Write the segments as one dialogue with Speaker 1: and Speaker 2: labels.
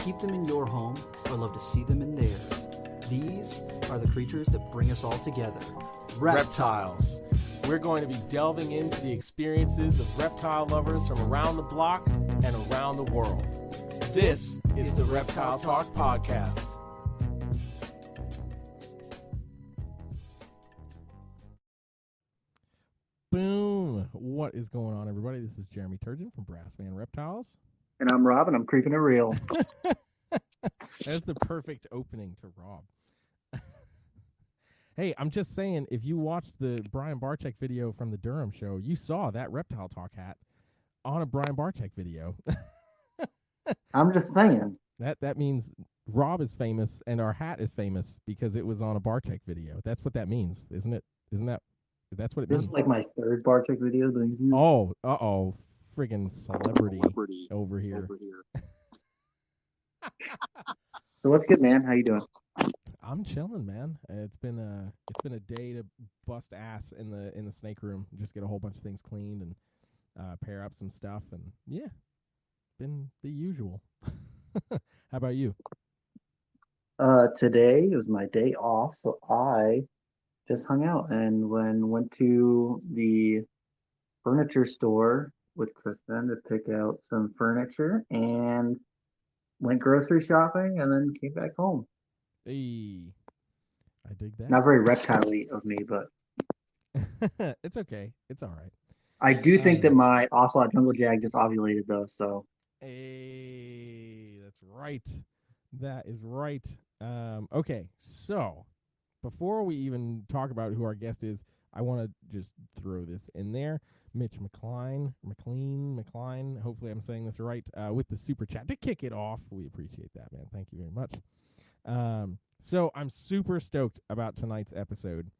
Speaker 1: keep them in your home or love to see them in theirs. These are the creatures that bring us all together.
Speaker 2: Reptiles. We're going to be delving into the experiences of reptile lovers from around the block and around the world. This is the Reptile Talk Podcast.
Speaker 3: Boom! What is going on, everybody? This is Jeremy Turgeon from Brassman Reptiles.
Speaker 4: And I'm Rob, and I'm creeping it real.
Speaker 3: That's the perfect opening to Rob. Hey, I'm just saying, if you watched the Brian Barczyk video from the Durham show, you saw that Reptile Talk hat on a Brian Barczyk video.
Speaker 4: I'm just saying.
Speaker 3: That means Rob is famous and our hat is famous because it was on a Barczyk video. That's what that means, isn't it? That's what it means.
Speaker 4: This is like my third Barczyk video.
Speaker 3: Oh, friggin' celebrity over here.
Speaker 4: So what's good, man? How you doing?
Speaker 3: I'm chilling, man. It's been a day to bust ass in the snake room, just get a whole bunch of things cleaned and pair up some stuff, and yeah, been the usual. How about you?
Speaker 4: Today was my day off, so I just hung out and went to the furniture store with Kristen to pick out some furniture and went grocery shopping and then came back home.
Speaker 3: Hey, I dig that.
Speaker 4: Not very reptile-y of me, but
Speaker 3: it's okay. It's all right.
Speaker 4: I do think that my ocelot jungle jag just ovulated though, so.
Speaker 3: Hey, that's right. That is right. Okay, so before we even talk about who our guest is, I want to just throw this in there. Mitch McLean, hopefully I'm saying this right, with the super chat to kick it off. We appreciate that, man. Thank you very much. So I'm super stoked about tonight's episode,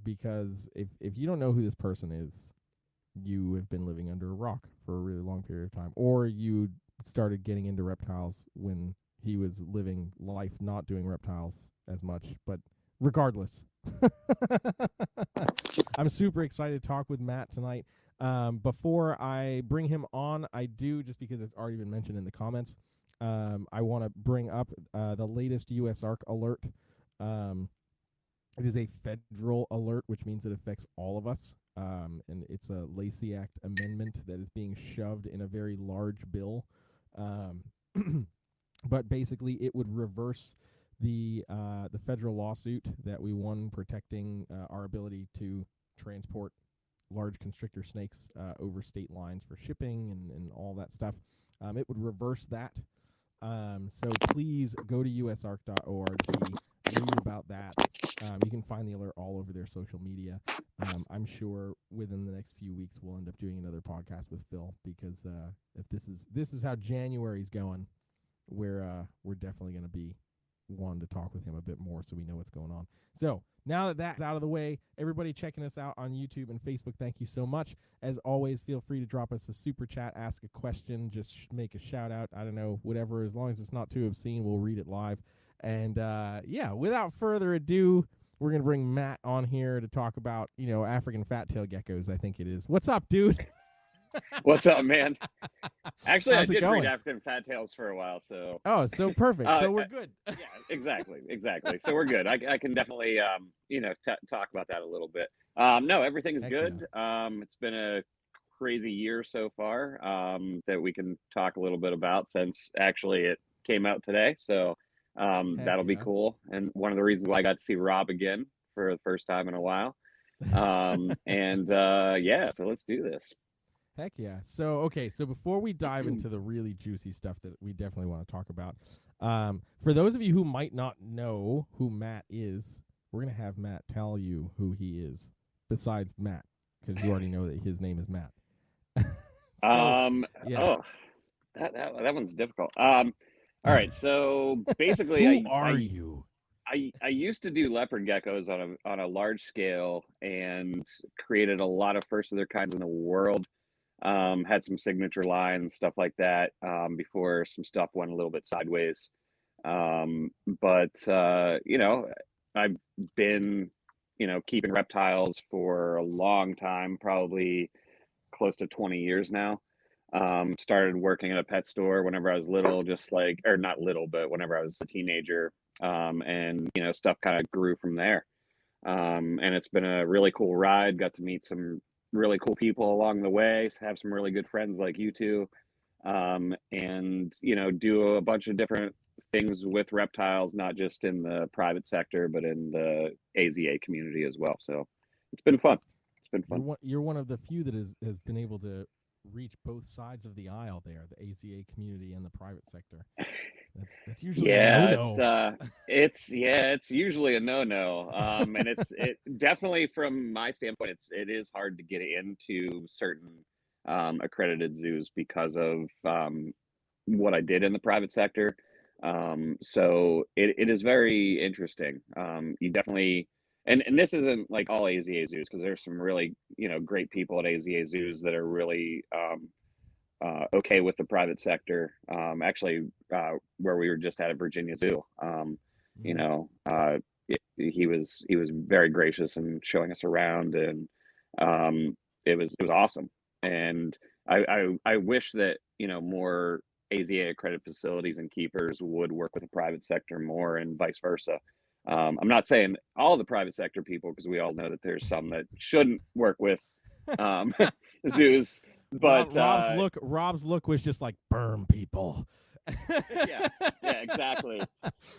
Speaker 3: because if you don't know who this person is, you have been living under a rock for a really long period of time, or you started getting into reptiles when he was living life not doing reptiles as much, but regardless, I'm super excited to talk with Matt tonight. Before I bring him on, I do, just because it's already been mentioned in the comments, I want to bring up the latest USARK alert. It is a federal alert, which means it affects all of us. And it's a Lacey Act amendment that is being shoved in a very large bill. But basically, it would reverse the federal lawsuit that we won protecting our ability to transport large constrictor snakes over state lines for shipping and all that stuff. It would reverse that. So please go to usark.org, read about that. You can find the alert all over their social media. I'm sure within the next few weeks we'll end up doing another podcast with Phil, because if this is how January's going, we're definitely going to be wanting to talk with him a bit more so we know what's going on. So now that that's out of the way, everybody checking us out on YouTube and Facebook, thank you so much. As always, feel free to drop us a super chat, ask a question, just make a shout out, I don't know, whatever, as long as it's not too obscene, we'll read it live. And yeah, without further ado, we're going to bring Matt on here to talk about, African fat-tailed geckos, I think it is. What's up, dude?
Speaker 5: What's up, man? Actually,
Speaker 3: How's
Speaker 5: I
Speaker 3: it
Speaker 5: did
Speaker 3: going?
Speaker 5: read African Fat Tails for a while, so.
Speaker 3: Oh, so perfect. So we're good.
Speaker 5: Yeah, exactly. So we're good. I can definitely, talk about that a little bit. No, everything's
Speaker 3: Heck
Speaker 5: good. It's been a crazy year so far, that we can talk a little bit about, since actually it came out today. So that'll be cool. And one of the reasons why I got to see Rob again for the first time in a while. Yeah, so let's do this.
Speaker 3: Heck yeah. So before we dive into the really juicy stuff that we definitely want to talk about, for those of you who might not know who Matt is, we're going to have Matt tell you who he is, besides Matt, because you already know that his name is Matt.
Speaker 5: Yeah. Oh, that one's difficult. All right, so basically,
Speaker 3: who are you?
Speaker 5: I used to do leopard geckos on a large scale and created a lot of first of their kinds in the world. Had some signature lines, stuff like that, before some stuff went a little bit sideways. But I've been, keeping reptiles for a long time, probably close to 20 years now. Started working at a pet store whenever I was little, just like, or not little, but whenever I was a teenager. And stuff kind of grew from there. And it's been a really cool ride. Got to meet some really cool people along the way, have some really good friends like you two, and do a bunch of different things with reptiles, not just in the private sector, but in the AZA community as well. So it's been fun. It's been fun.
Speaker 3: You're one of the few that has been able to reach both sides of the aisle there, the AZA community and the private sector. That's usually a no-no.
Speaker 5: It's usually a no-no. And it definitely, from my standpoint, it is hard to get into certain accredited zoos because of what I did in the private sector. So it is very interesting. You definitely, and this isn't like all AZA zoos, because there's some really great people at AZA zoos that are really okay with the private sector. Actually, where we were just at Virginia Zoo, he was very gracious in showing us around, and it was awesome. And I wish that more AZA accredited facilities and keepers would work with the private sector more, and vice versa. I'm not saying all the private sector people, because we all know that there's some that shouldn't work with zoos. But
Speaker 3: Rob's look was just like, burn people.
Speaker 5: yeah, exactly.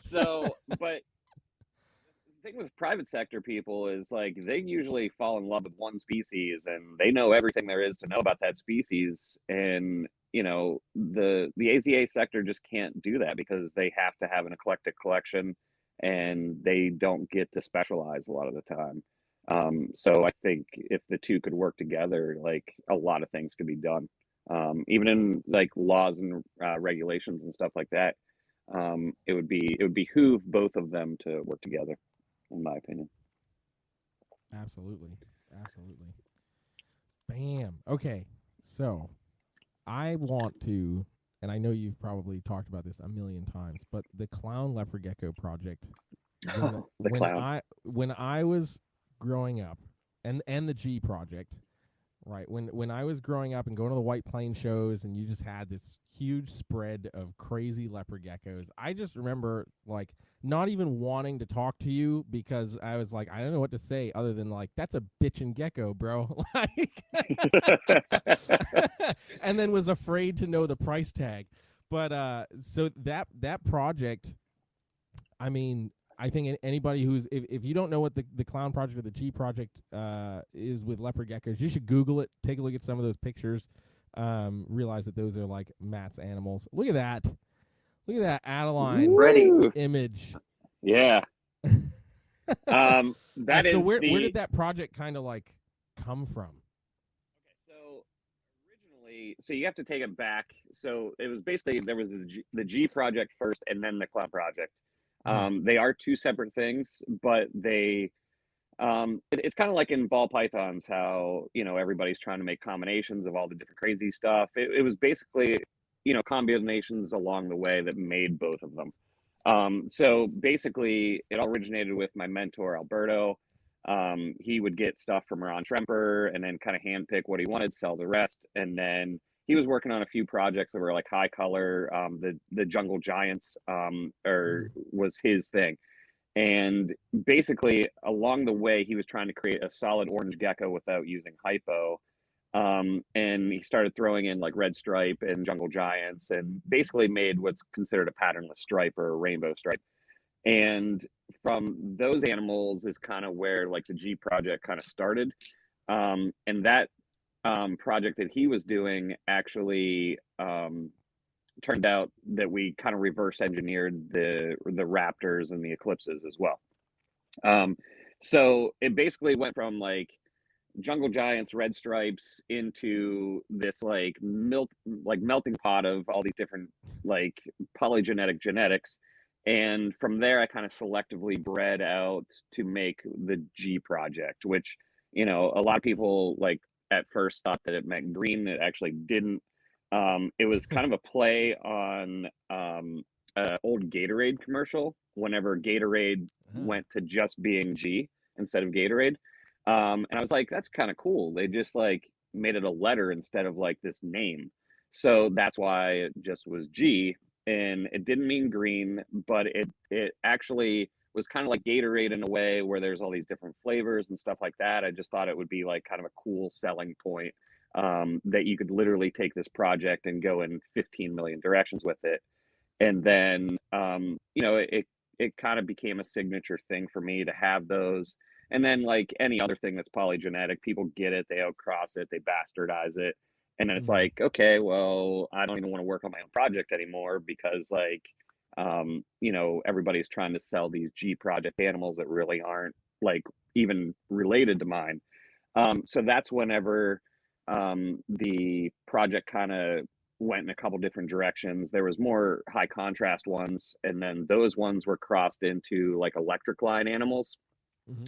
Speaker 5: So, but the thing with private sector people is, like, they usually fall in love with one species, and they know everything there is to know about that species. And the AZA sector just can't do that, because they have to have an eclectic collection, and they don't get to specialize a lot of the time. So I think if the two could work together, like, a lot of things could be done, even in like laws and regulations and stuff like that. It would behoove both of them to work together, in my opinion.
Speaker 3: Absolutely. Bam. Okay, so I want to, and I know you've probably talked about this a million times, but the Clown Leopard Gecko project. When I was growing up, and the G project, right? When I was growing up and going to the White Plains shows, and you just had this huge spread of crazy leopard geckos, I just remember, like, not even wanting to talk to you, because I was like, I don't know what to say other than, like, that's a bitchin' gecko, bro. Like, and then was afraid to know the price tag. But so that project, I mean, I think anybody who's, if you don't know what the Clown Project or the G Project is with leopard geckos, you should Google it, take a look at some of those pictures, realize that those are like Matt's animals. Look at that. Look at that Adeline image.
Speaker 5: Yeah. That
Speaker 3: so
Speaker 5: is
Speaker 3: where did that project kind of like come from?
Speaker 5: Okay, so originally, so you have to take it back. So it was basically, there was the G Project first, and then the Clown Project. They are two separate things, but they it's kind of like in ball pythons, how everybody's trying to make combinations of all the different crazy stuff. It was basically combinations along the way that made both of them. So basically, it all originated with my mentor Alberto. He would get stuff from Ron Tremper and then kind of handpick what he wanted, sell the rest, and then he was working on a few projects that were like high color. The Jungle Giants was his thing. And basically, along the way, he was trying to create a solid orange gecko without using hypo. And he started throwing in like red stripe and Jungle Giants, and basically made what's considered a patternless stripe or a rainbow stripe. And from those animals is kind of where like the G Project kind of started. And that project that he was doing actually turned out that we kind of reverse engineered the raptors and the eclipses as well. So it basically went from like Jungle Giants, red stripes, into this like melting pot of all these different like polygenetic genetics. And from there, I kind of selectively bred out to make the G Project, which a lot of people like at first thought that it meant green. It actually didn't. It was kind of a play on an old Gatorade commercial, whenever Gatorade went to just being G instead of Gatorade. And I was like, that's kind of cool. They just like made it a letter instead of like this name. So that's why it just was G, and it didn't mean green, but it actually was kind of like Gatorade in a way, where there's all these different flavors and stuff like that. I just thought it would be like kind of a cool selling point, that you could literally take this project and go in 15 million directions with it. And then, it kind of became a signature thing for me to have those. And then, like any other thing that's polygenetic, people get it, they outcross it, they bastardize it. And then it's like, okay, well, I don't even want to work on my own project anymore, because like, everybody's trying to sell these G project animals that really aren't like even related to mine. So that's whenever, the project kind of went in a couple different directions. There was more high contrast ones, and then those ones were crossed into like electric line animals.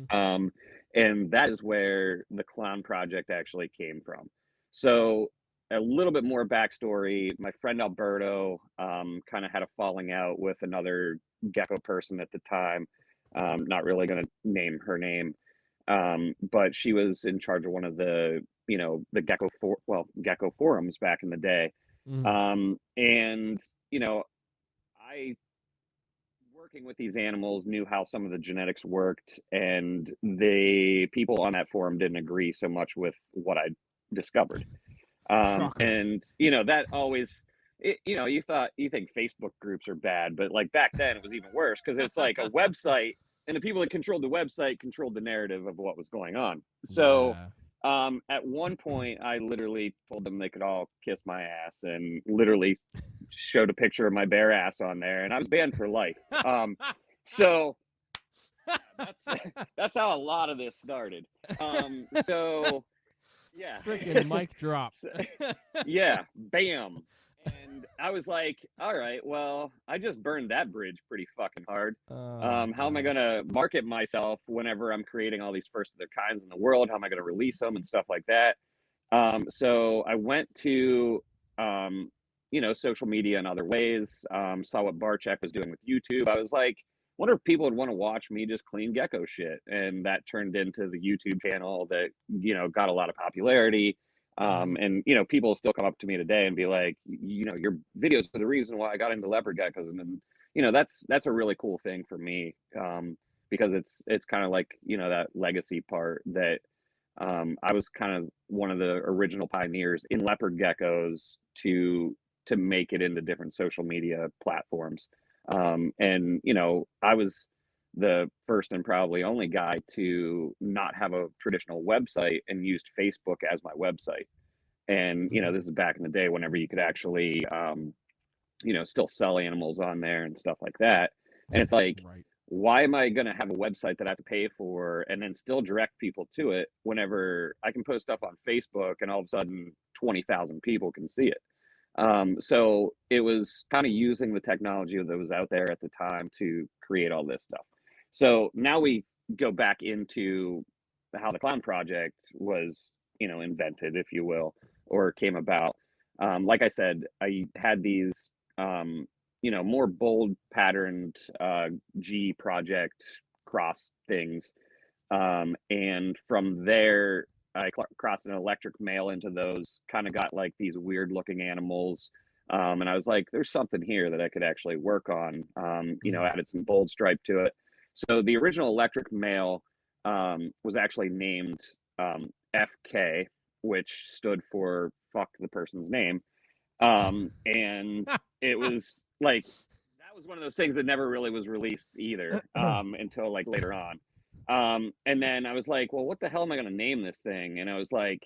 Speaker 5: And that is where the clown project actually came from. So a little bit more backstory. My friend Alberto kind of had a falling out with another gecko person at the time. Not really going to name her name, but she was in charge of one of the the gecko forums back in the day. And I, working with these animals, knew how some of the genetics worked, and the people on that forum didn't agree so much with what I discovered. And that always, you think Facebook groups are bad, but like back then it was even worse, because it's like a website, and the people that controlled the website controlled the narrative of what was going on. So at one point I literally told them they could all kiss my ass, and literally showed a picture of my bare ass on there, and I was banned for life. So that's how a lot of this started. So yeah,
Speaker 3: freaking mic drop.
Speaker 5: Yeah, bam. And I was like, all right, well, I just burned that bridge pretty fucking hard. How am I going to market myself whenever I'm creating all these first of their kinds in the world? How am I going to release them and stuff like that? So I went to, social media in other ways, saw what Barchek was doing with YouTube. I was like, wonder if people would want to watch me just clean gecko shit. And that turned into the YouTube channel that, got a lot of popularity. And people still come up to me today and be like, your videos are the reason why I got into leopard geckos. And then, that's a really cool thing for me, because it's kind of like, that legacy part that, I was kind of one of the original pioneers in leopard geckos to make it into different social media platforms. And I was the first and probably only guy to not have a traditional website and used Facebook as my website. And this is back in the day whenever you could actually still sell animals on there and stuff like that. And it's like, why am I going to have a website that I have to pay for and then still direct people to it, whenever I can post stuff on Facebook and all of a sudden 20,000 people can see it? So it was kind of using the technology that was out there at the time to create all this stuff. So now we go back into how the clown project was, invented, if you will, or came about. Like I said, I had these, more bold patterned G project cross things. And from there, I crossed an electric male into those, kind of got like these weird looking animals. And I was like, there's something here that I could actually work on, added some bold stripe to it. So the original electric male was actually named FK, which stood for fuck the person's name. And it was like, that was one of those things that never really was released either, until like later on. And then I was like, well, what the hell am I going to name this thing? And I was like,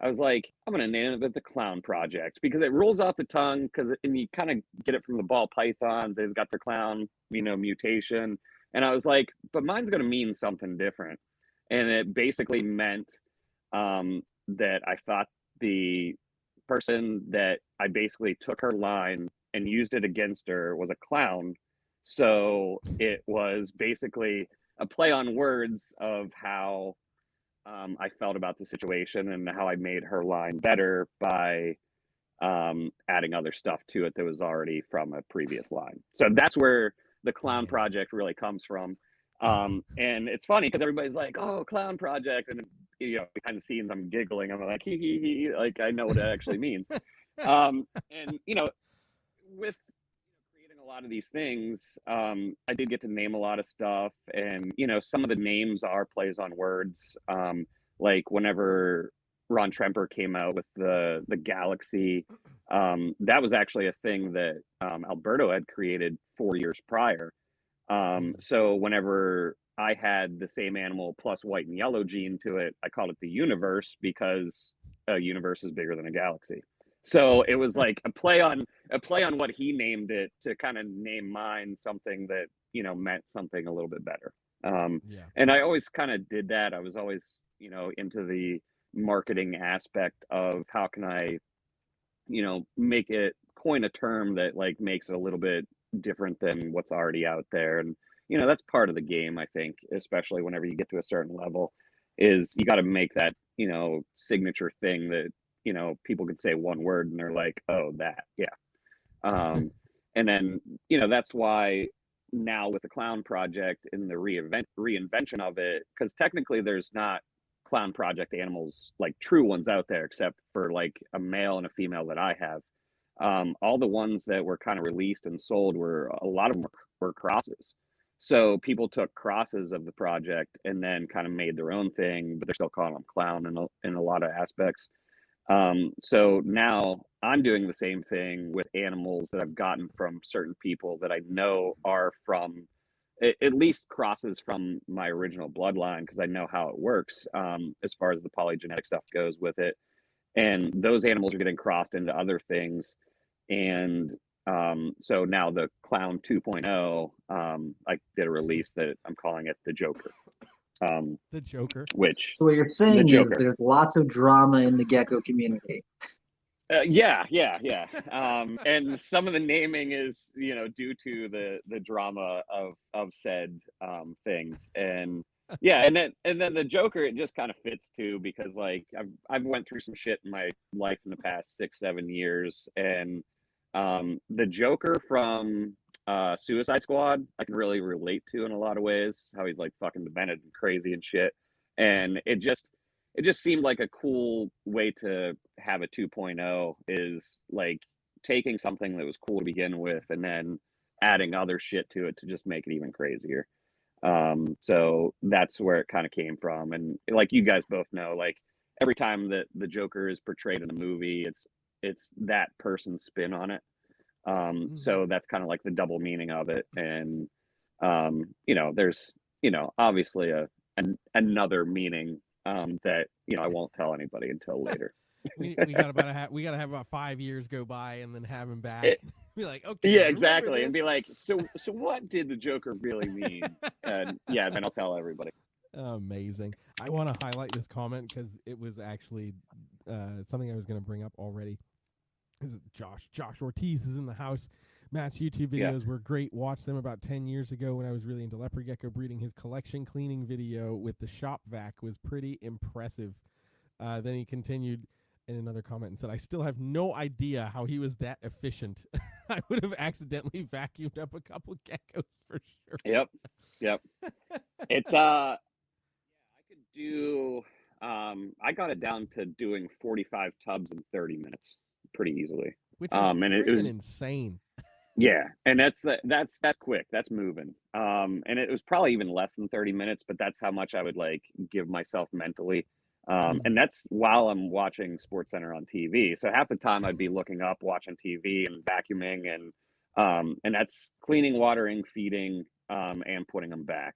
Speaker 5: I'm going to name it the Clown Project, because it rolls off the tongue, and you kind of get it from the ball pythons. They've got their clown, mutation. And I was like, but mine's going to mean something different. And it basically meant, that I thought the person that I basically took her line and used it against her was a clown. So it was basically a play on words of how I felt about the situation, and how I made her line better by adding other stuff to it that was already from a previous line. So that's where the Clown Project really comes from. And it's funny because everybody's like, oh, Clown Project. And, behind the scenes, I'm giggling. I'm like, hee, hee, hee. Like, I know what it actually means. And with creating a lot of these things, I did get to name a lot of stuff, and some of the names are plays on words. Like whenever Ron Tremper came out with the Galaxy, that was actually a thing that Alberto had created 4 years prior. So whenever I had the same animal plus white and yellow gene to it, I called it the universe because a universe is bigger than a galaxy. So it was like a play on what he named it to kind of name mine something that meant something a little bit better.
Speaker 3: Yeah.
Speaker 5: And I always kind of did that. I was always into the marketing aspect of how can I make it coin a term that like makes it a little bit different than what's already out there. And that's part of the game, I think, especially whenever you get to a certain level, is you got to make that signature thing that people could say one word and they're like, oh, that, yeah. And then that's why now with the clown project and the reinvention of it, because technically there's not clown project animals, like true ones out there, except for like a male and a female that I have. All the ones that were kind of released and sold a lot of them were crosses. So people took crosses of the project and then kind of made their own thing, but they're still calling them clown in a lot of aspects. So now I'm doing the same thing with animals that I've gotten from certain people that I know are from at least crosses from my original bloodline, because I know how it works as far as the polygenetic stuff goes with it. And those animals are getting crossed into other things. And so now the Clown 2.0, I did a release that I'm calling it the Joker.
Speaker 3: The Joker.
Speaker 5: Which
Speaker 4: So what you're saying is there's lots of drama in the gecko community.
Speaker 5: Yeah. And some of the naming is due to the drama of said things. And yeah, and then the Joker, it just kind of fits too, because like I've went through some shit in my life in the past 6-7 years, and the Joker from Suicide Squad I can really relate to in a lot of ways, how he's like fucking demented and crazy and shit. And it just seemed like a cool way to have a 2.0, is like taking something that was cool to begin with and then adding other shit to it to just make it even crazier. So that's where it kind of came from. And like you guys both know, like every time that the Joker is portrayed in a movie, it's that person's spin on it. So that's kind of like the double meaning of it. And there's obviously another meaning that I won't tell anybody until later.
Speaker 3: we gotta have about 5 years go by and then have him back. Be like, okay,
Speaker 5: yeah, exactly, and be like, so what did the Joker really mean? And yeah, then I'll tell everybody.
Speaker 3: Amazing. I want to highlight this comment because it was actually something I was going to bring up already. This is Josh Ortiz is in the house. Matt's YouTube videos were great. Watched them about 10 years ago when I was really into leopard gecko breeding. His collection cleaning video with the shop vac was pretty impressive. Then he continued in another comment and said, I still have no idea how he was that efficient. I would have accidentally vacuumed up a couple geckos for sure.
Speaker 5: Yep. It's I could do I got it down to doing 45 tubs in 30 minutes pretty easily.
Speaker 3: Which is
Speaker 5: and it was
Speaker 3: insane.
Speaker 5: Yeah, and that's quick. That's moving. And it was probably even less than 30 minutes, but that's how much I would like give myself mentally. And that's while I'm watching SportsCenter on TV. So half the time I'd be looking up, watching TV and vacuuming, and that's cleaning, watering, feeding, and putting them back.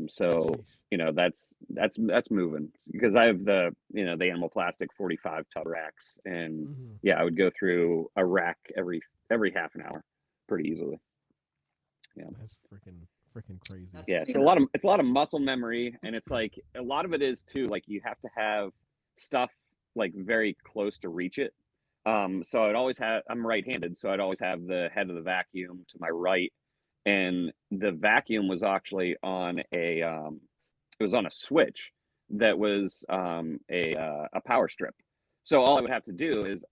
Speaker 5: So that's moving, because I have the the animal plastic 45 tub racks, and yeah, I would go through a rack every half an hour pretty easily. Yeah,
Speaker 3: that's freaking crazy.
Speaker 5: Yeah, it's a lot of muscle memory, and it's like a lot of it is too, like you have to have stuff like very close to reach it. So I'm right-handed, so I'd always have the head of the vacuum to my right, and the vacuum was actually on a switch that was a power strip. So all I would have to do is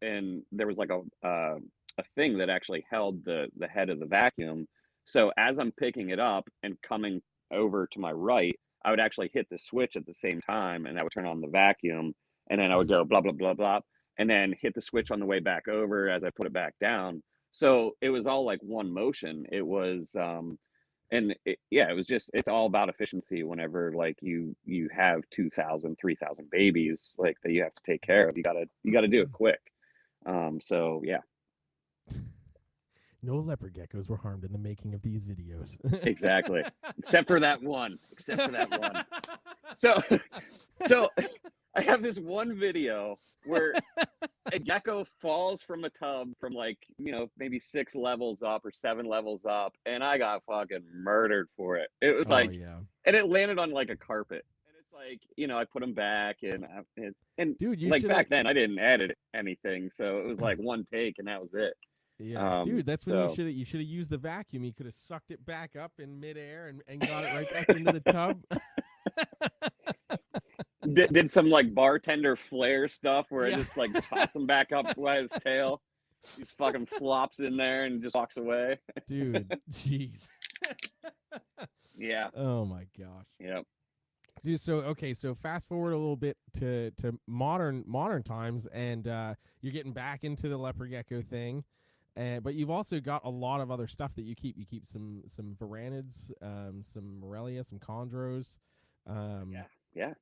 Speaker 5: and there was like a thing that actually held the head of the vacuum. So as I'm picking it up and coming over to my right, I would actually hit the switch at the same time, and I would turn on the vacuum, and then I would go blah blah blah blah, and then hit the switch on the way back over as I put it back down. So it was all like one motion. It was, it was just, it's all about efficiency whenever like you have 2,000, 3,000 babies like that you have to take care of. You gotta do it quick. So yeah.
Speaker 3: No leopard geckos were harmed in the making of these videos.
Speaker 5: Exactly. Except for that one. So I have this one video where a gecko falls from a tub from like, maybe 6 levels up or 7 levels up, and I got fucking murdered for it. It was and it landed on like a carpet. And it's like, I put him back, and
Speaker 3: dude, you
Speaker 5: like back then I didn't edit anything, so it was like one take and that was it.
Speaker 3: Yeah, dude, that's when you should have used the vacuum. You could have sucked it back up in midair and got it right back into the tub.
Speaker 5: Did some like bartender flair stuff where I just like toss him back up by his tail. He just fucking flops in there and just walks away.
Speaker 3: Dude, jeez.
Speaker 5: Yeah.
Speaker 3: Oh my gosh.
Speaker 5: Yep.
Speaker 3: Dude, so fast forward a little bit to modern times, and you're getting back into the leopard gecko thing. But you've also got a lot of other stuff that you keep. You keep some varanids, some Morelia, some chondros.
Speaker 5: Yeah.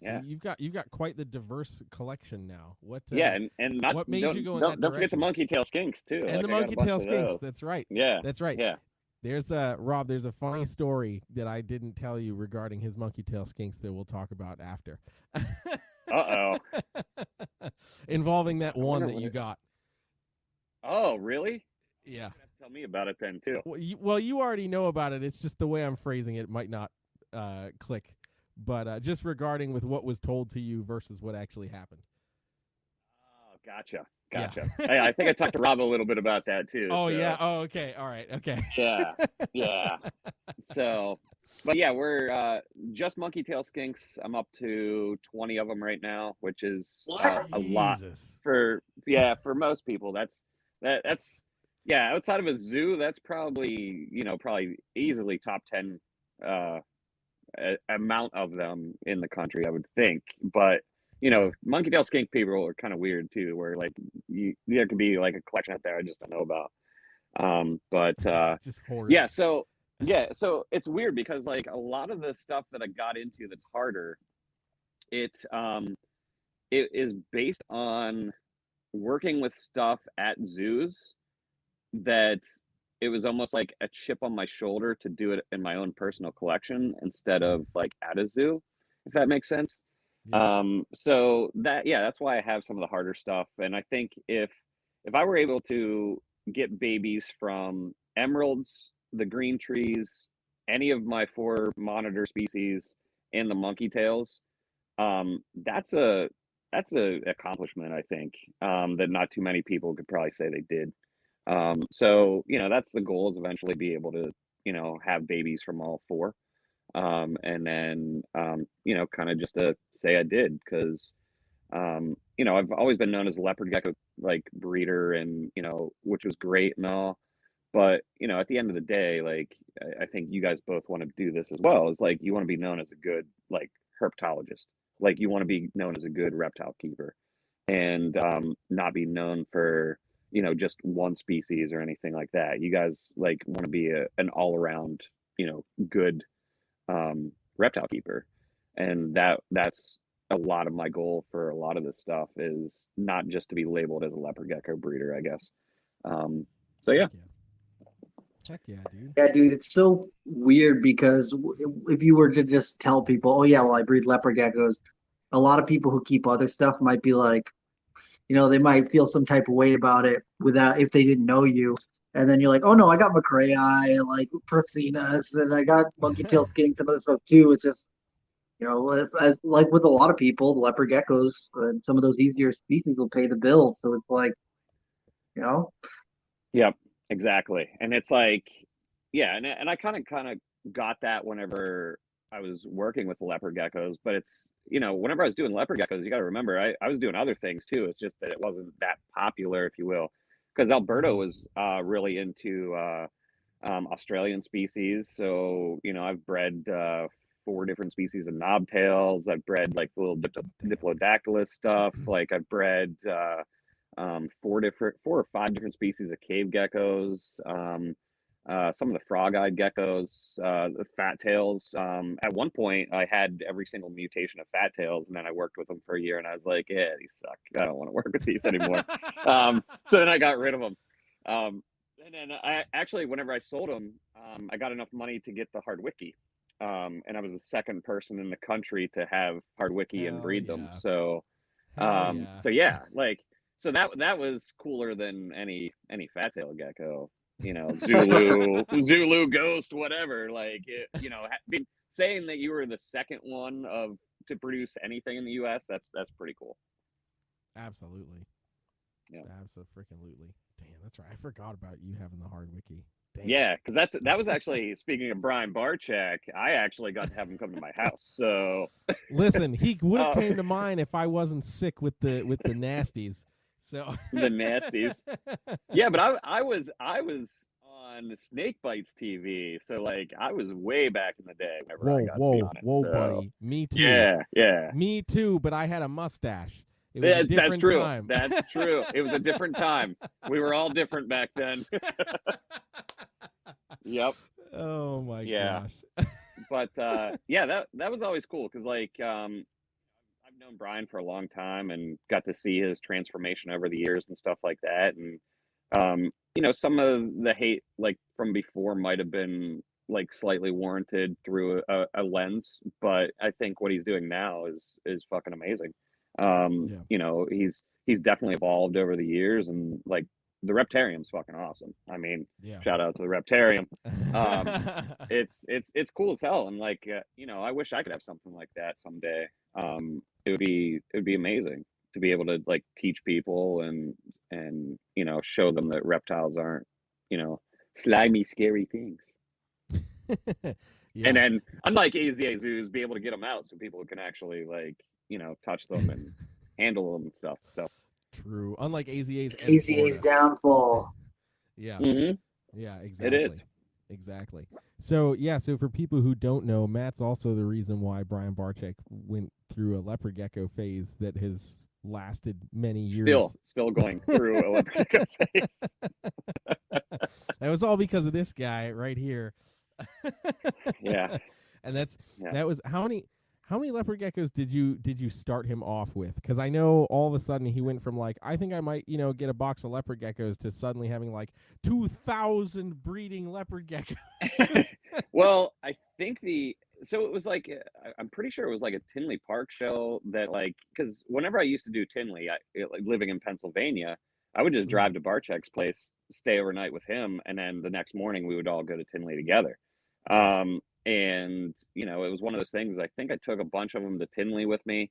Speaker 3: So you've got quite the diverse collection now. What?
Speaker 5: And not,
Speaker 3: what made you go in that direction?
Speaker 5: Don't forget the monkey tail skinks too.
Speaker 3: And the monkey tail skinks. That's right.
Speaker 5: Yeah.
Speaker 3: That's right.
Speaker 5: Yeah.
Speaker 3: There's Rob. There's a funny story that I didn't tell you regarding his monkey tail skinks that we'll talk about after. Involving that one that you got.
Speaker 5: Oh, really?
Speaker 3: Yeah.
Speaker 5: Tell me about it then, too.
Speaker 3: Well, you already know about it. It's just the way I'm phrasing it might not click. But just regarding with what was told to you versus what actually happened.
Speaker 5: Oh, gotcha.
Speaker 3: Yeah.
Speaker 5: Hey, I think I talked to Rob a little bit about that, too.
Speaker 3: Oh, so. Yeah. Oh, okay. All right. Okay.
Speaker 5: Yeah. So, but yeah, we're just monkey tail skinks. I'm up to 20 of them right now, which is a lot for most people. That's outside of a zoo, that's probably easily top 10 amount of them in the country, I would think. But monkey tail skink people are kind of weird too, where like there could be like a collection out there I just don't know about. But
Speaker 3: just horrors.
Speaker 5: So it's weird because like a lot of the stuff that I got into that's harder, it is based on working with stuff at zoos that it was almost like a chip on my shoulder to do it in my own personal collection instead of like at a zoo, if that makes sense.
Speaker 3: Yeah.
Speaker 5: So that's why I have some of the harder stuff. And I think if I were able to get babies from emeralds, the green trees, any of my 4 monitor species, and the monkey tails, that's a accomplishment, I think, that not too many people could probably say they did. So that's the goal, is eventually be able to have babies from all 4, and then kind of just to say I did, because I've always been known as a leopard gecko like breeder, and which was great and all, but at the end of the day, like I think you guys both want to do this as well, is like you want to be known as a good like herpetologist, like you want to be known as a good reptile keeper, and not be known for just one species or anything like that. You guys like want to be an all-around good reptile keeper, and that's a lot of my goal for a lot of this stuff, is not just to be labeled as a leopard gecko breeder, I guess. So yeah.
Speaker 3: Heck yeah, dude.
Speaker 4: Yeah, dude, it's so weird because if you were to just tell people, oh yeah, well, I breed leopard geckos, a lot of people who keep other stuff might be like, they might feel some type of way about it if they didn't know you. And then you're like, oh no, I got Macrae and like Praxinas, and I got monkey tail skinks and other stuff too. It's just, like with a lot of people, the leopard geckos and some of those easier species will pay the bill. So it's like,
Speaker 5: Yep, exactly. And it's like, yeah, and I kind of got that whenever I was working with the leopard geckos, but it's, whenever I was doing leopard geckos, you got to remember, I was doing other things too. It's just that it wasn't that popular, if you will, because Alberto was really into Australian species. So, I've bred 4 different species of knobtails. I've bred like the little diplodactylus stuff. Like I've bred 4 or 5 different species of cave geckos. Some of the frog-eyed geckos, the fat tails. At one point, I had every single mutation of fat tails, and then I worked with them for a year, and I was like, yeah, these suck. I don't want to work with these anymore. So then I got rid of them. And then I actually, whenever I sold them, I got enough money to get the Hardwickie. And I was the second person in the country to have Hardwickie and breed them. So, so yeah, like, so that was cooler than any fat tail gecko. You know, Zulu ghost, whatever. Like, you know, saying that you were the second one to produce anything in the U.S. That's pretty cool.
Speaker 3: Absolutely.
Speaker 5: Yeah.
Speaker 3: Absolutely. Damn, that's right. I forgot about you having the Hardwickie.
Speaker 5: Yeah, because that was actually, speaking of Brian Barczyk, I actually got to have him come to my house. So
Speaker 3: listen, he would have came to mine if I wasn't sick with the nasties. So
Speaker 5: the nasties. Yeah, but I was on Snake Bites TV, so like I was way back in the day.
Speaker 3: Whoa, buddy. Me too.
Speaker 5: Yeah.
Speaker 3: Me too, but I had a mustache. It was
Speaker 5: Yeah,
Speaker 3: a different
Speaker 5: that's true.
Speaker 3: time.
Speaker 5: That's true. It was a different time. We were all different back then. Yep.
Speaker 3: Oh my gosh.
Speaker 5: But yeah, that was always cool because like I've known Brian for a long time and got to see his transformation over the years and stuff like that. And you know, some of the hate like from before might have been like slightly warranted through a lens, but I think what he's doing now is fucking amazing. You know, he's definitely evolved over the years, and like the Reptarium's fucking awesome. I mean, shout out to the Reptarium. It's cool as hell, and like you know, I wish I could have something like that someday. It would be amazing to be able to like teach people and you know, show them that reptiles aren't, you know, slimy, scary things. And then unlike AZA zoos, be able to get them out so people can actually like, you know, touch them and handle them and stuff. So
Speaker 3: true. Unlike AZA's
Speaker 4: downfall.
Speaker 3: Yeah.
Speaker 5: Mm-hmm.
Speaker 3: Yeah, exactly.
Speaker 5: It is.
Speaker 3: Exactly. So so for people who don't know, Matt's also the reason why Brian Barczyk went through a leopard gecko phase that has lasted many years.
Speaker 5: Still going through a leopard gecko phase.
Speaker 3: That was all because of this guy right here.
Speaker 5: Yeah.
Speaker 3: And that was how many leopard geckos did you start him off with? Because I know all of a sudden he went from like, I think I might, you know, get a box of leopard geckos to suddenly having like 2,000 breeding leopard geckos.
Speaker 5: Well, I think so it was like, I'm pretty sure it was like a Tinley Park show that like, because whenever I used to do Tinley, like living in Pennsylvania, I would just drive to Barczyk's place, stay overnight with him, and then the next morning we would all go to Tinley together. And you know, it was one of those things. I think I took a bunch of them to Tinley with me,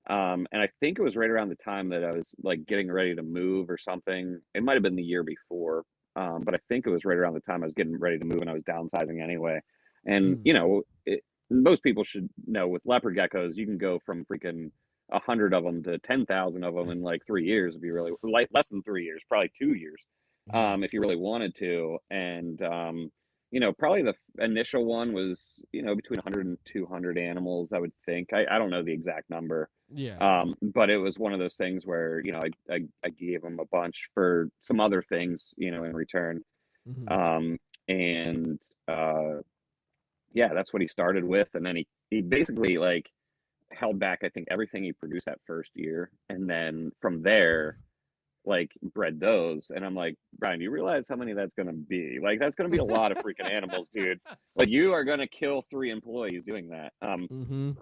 Speaker 5: and I think it was right around the time that I was like getting ready to move or something. It might have been the year before, but I think it was right around the time I was getting ready to move and I was downsizing anyway. And you know, most people should know with leopard geckos, you can go from freaking 100 of them to 10,000 of them in like 3 years if you really like, less than 3 years, probably 2 years, if you really wanted to. And you know, probably the initial one was, you know, between 100 and 200 animals, I would think. I don't know the exact number.
Speaker 3: Yeah.
Speaker 5: But it was one of those things where, you know, I gave him a bunch for some other things, you know, in return. And yeah, that's what he started with. And then he basically like held back, I think, everything he produced that first year. And then from there, like bred those. And I'm like, Brian, do you realize how many that's gonna be? Like, that's gonna be a lot of freaking animals, dude. Like, you are gonna kill 3 employees doing that.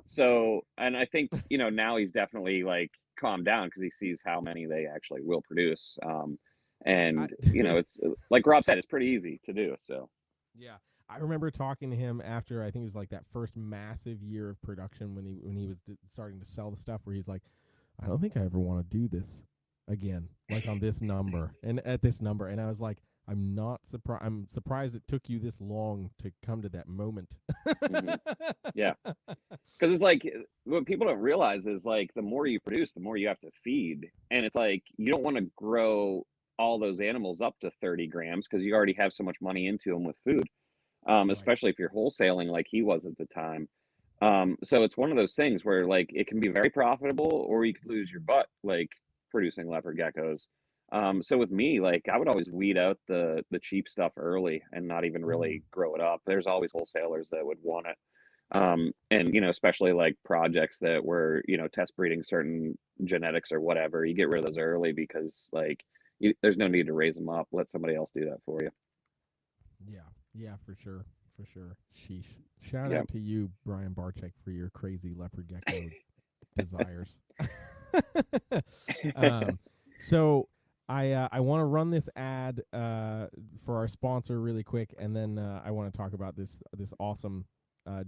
Speaker 5: So, and I think, you know, now he's definitely like calmed down because he sees how many they actually will produce. And you know, it's like Rob said, it's pretty easy to do. So
Speaker 3: yeah, I remember talking to him after, I think it was like that first massive year of production when he was starting to sell the stuff, where he's like, I don't think I ever want to do this again, like on this number and at this number. And I was like, I'm not surprised. I'm surprised it took you this long to come to that moment.
Speaker 5: Yeah, because it's like, what people don't realize is like, the more you produce, the more you have to feed. And it's like, you don't want to grow all those animals up to 30 grams because you already have so much money into them with food, especially if you're wholesaling like he was at the time. So it's one of those things where like it can be very profitable, or you could lose your butt like producing leopard geckos. So with me, like I would always weed out the cheap stuff early and not even
Speaker 3: Mm.
Speaker 5: really grow it up. There's always wholesalers that would want it. And especially like projects that were, test breeding certain genetics or whatever, you get rid of those early because like there's no need to raise them up. Let somebody else do that for you.
Speaker 3: Yeah, yeah, for sure, for sure. Sheesh. Shout
Speaker 5: Yeah.
Speaker 3: out to you, Brian Barczyk, for your crazy leopard gecko desires. um, so I want to run this ad for our sponsor really quick, and then I want to talk about this awesome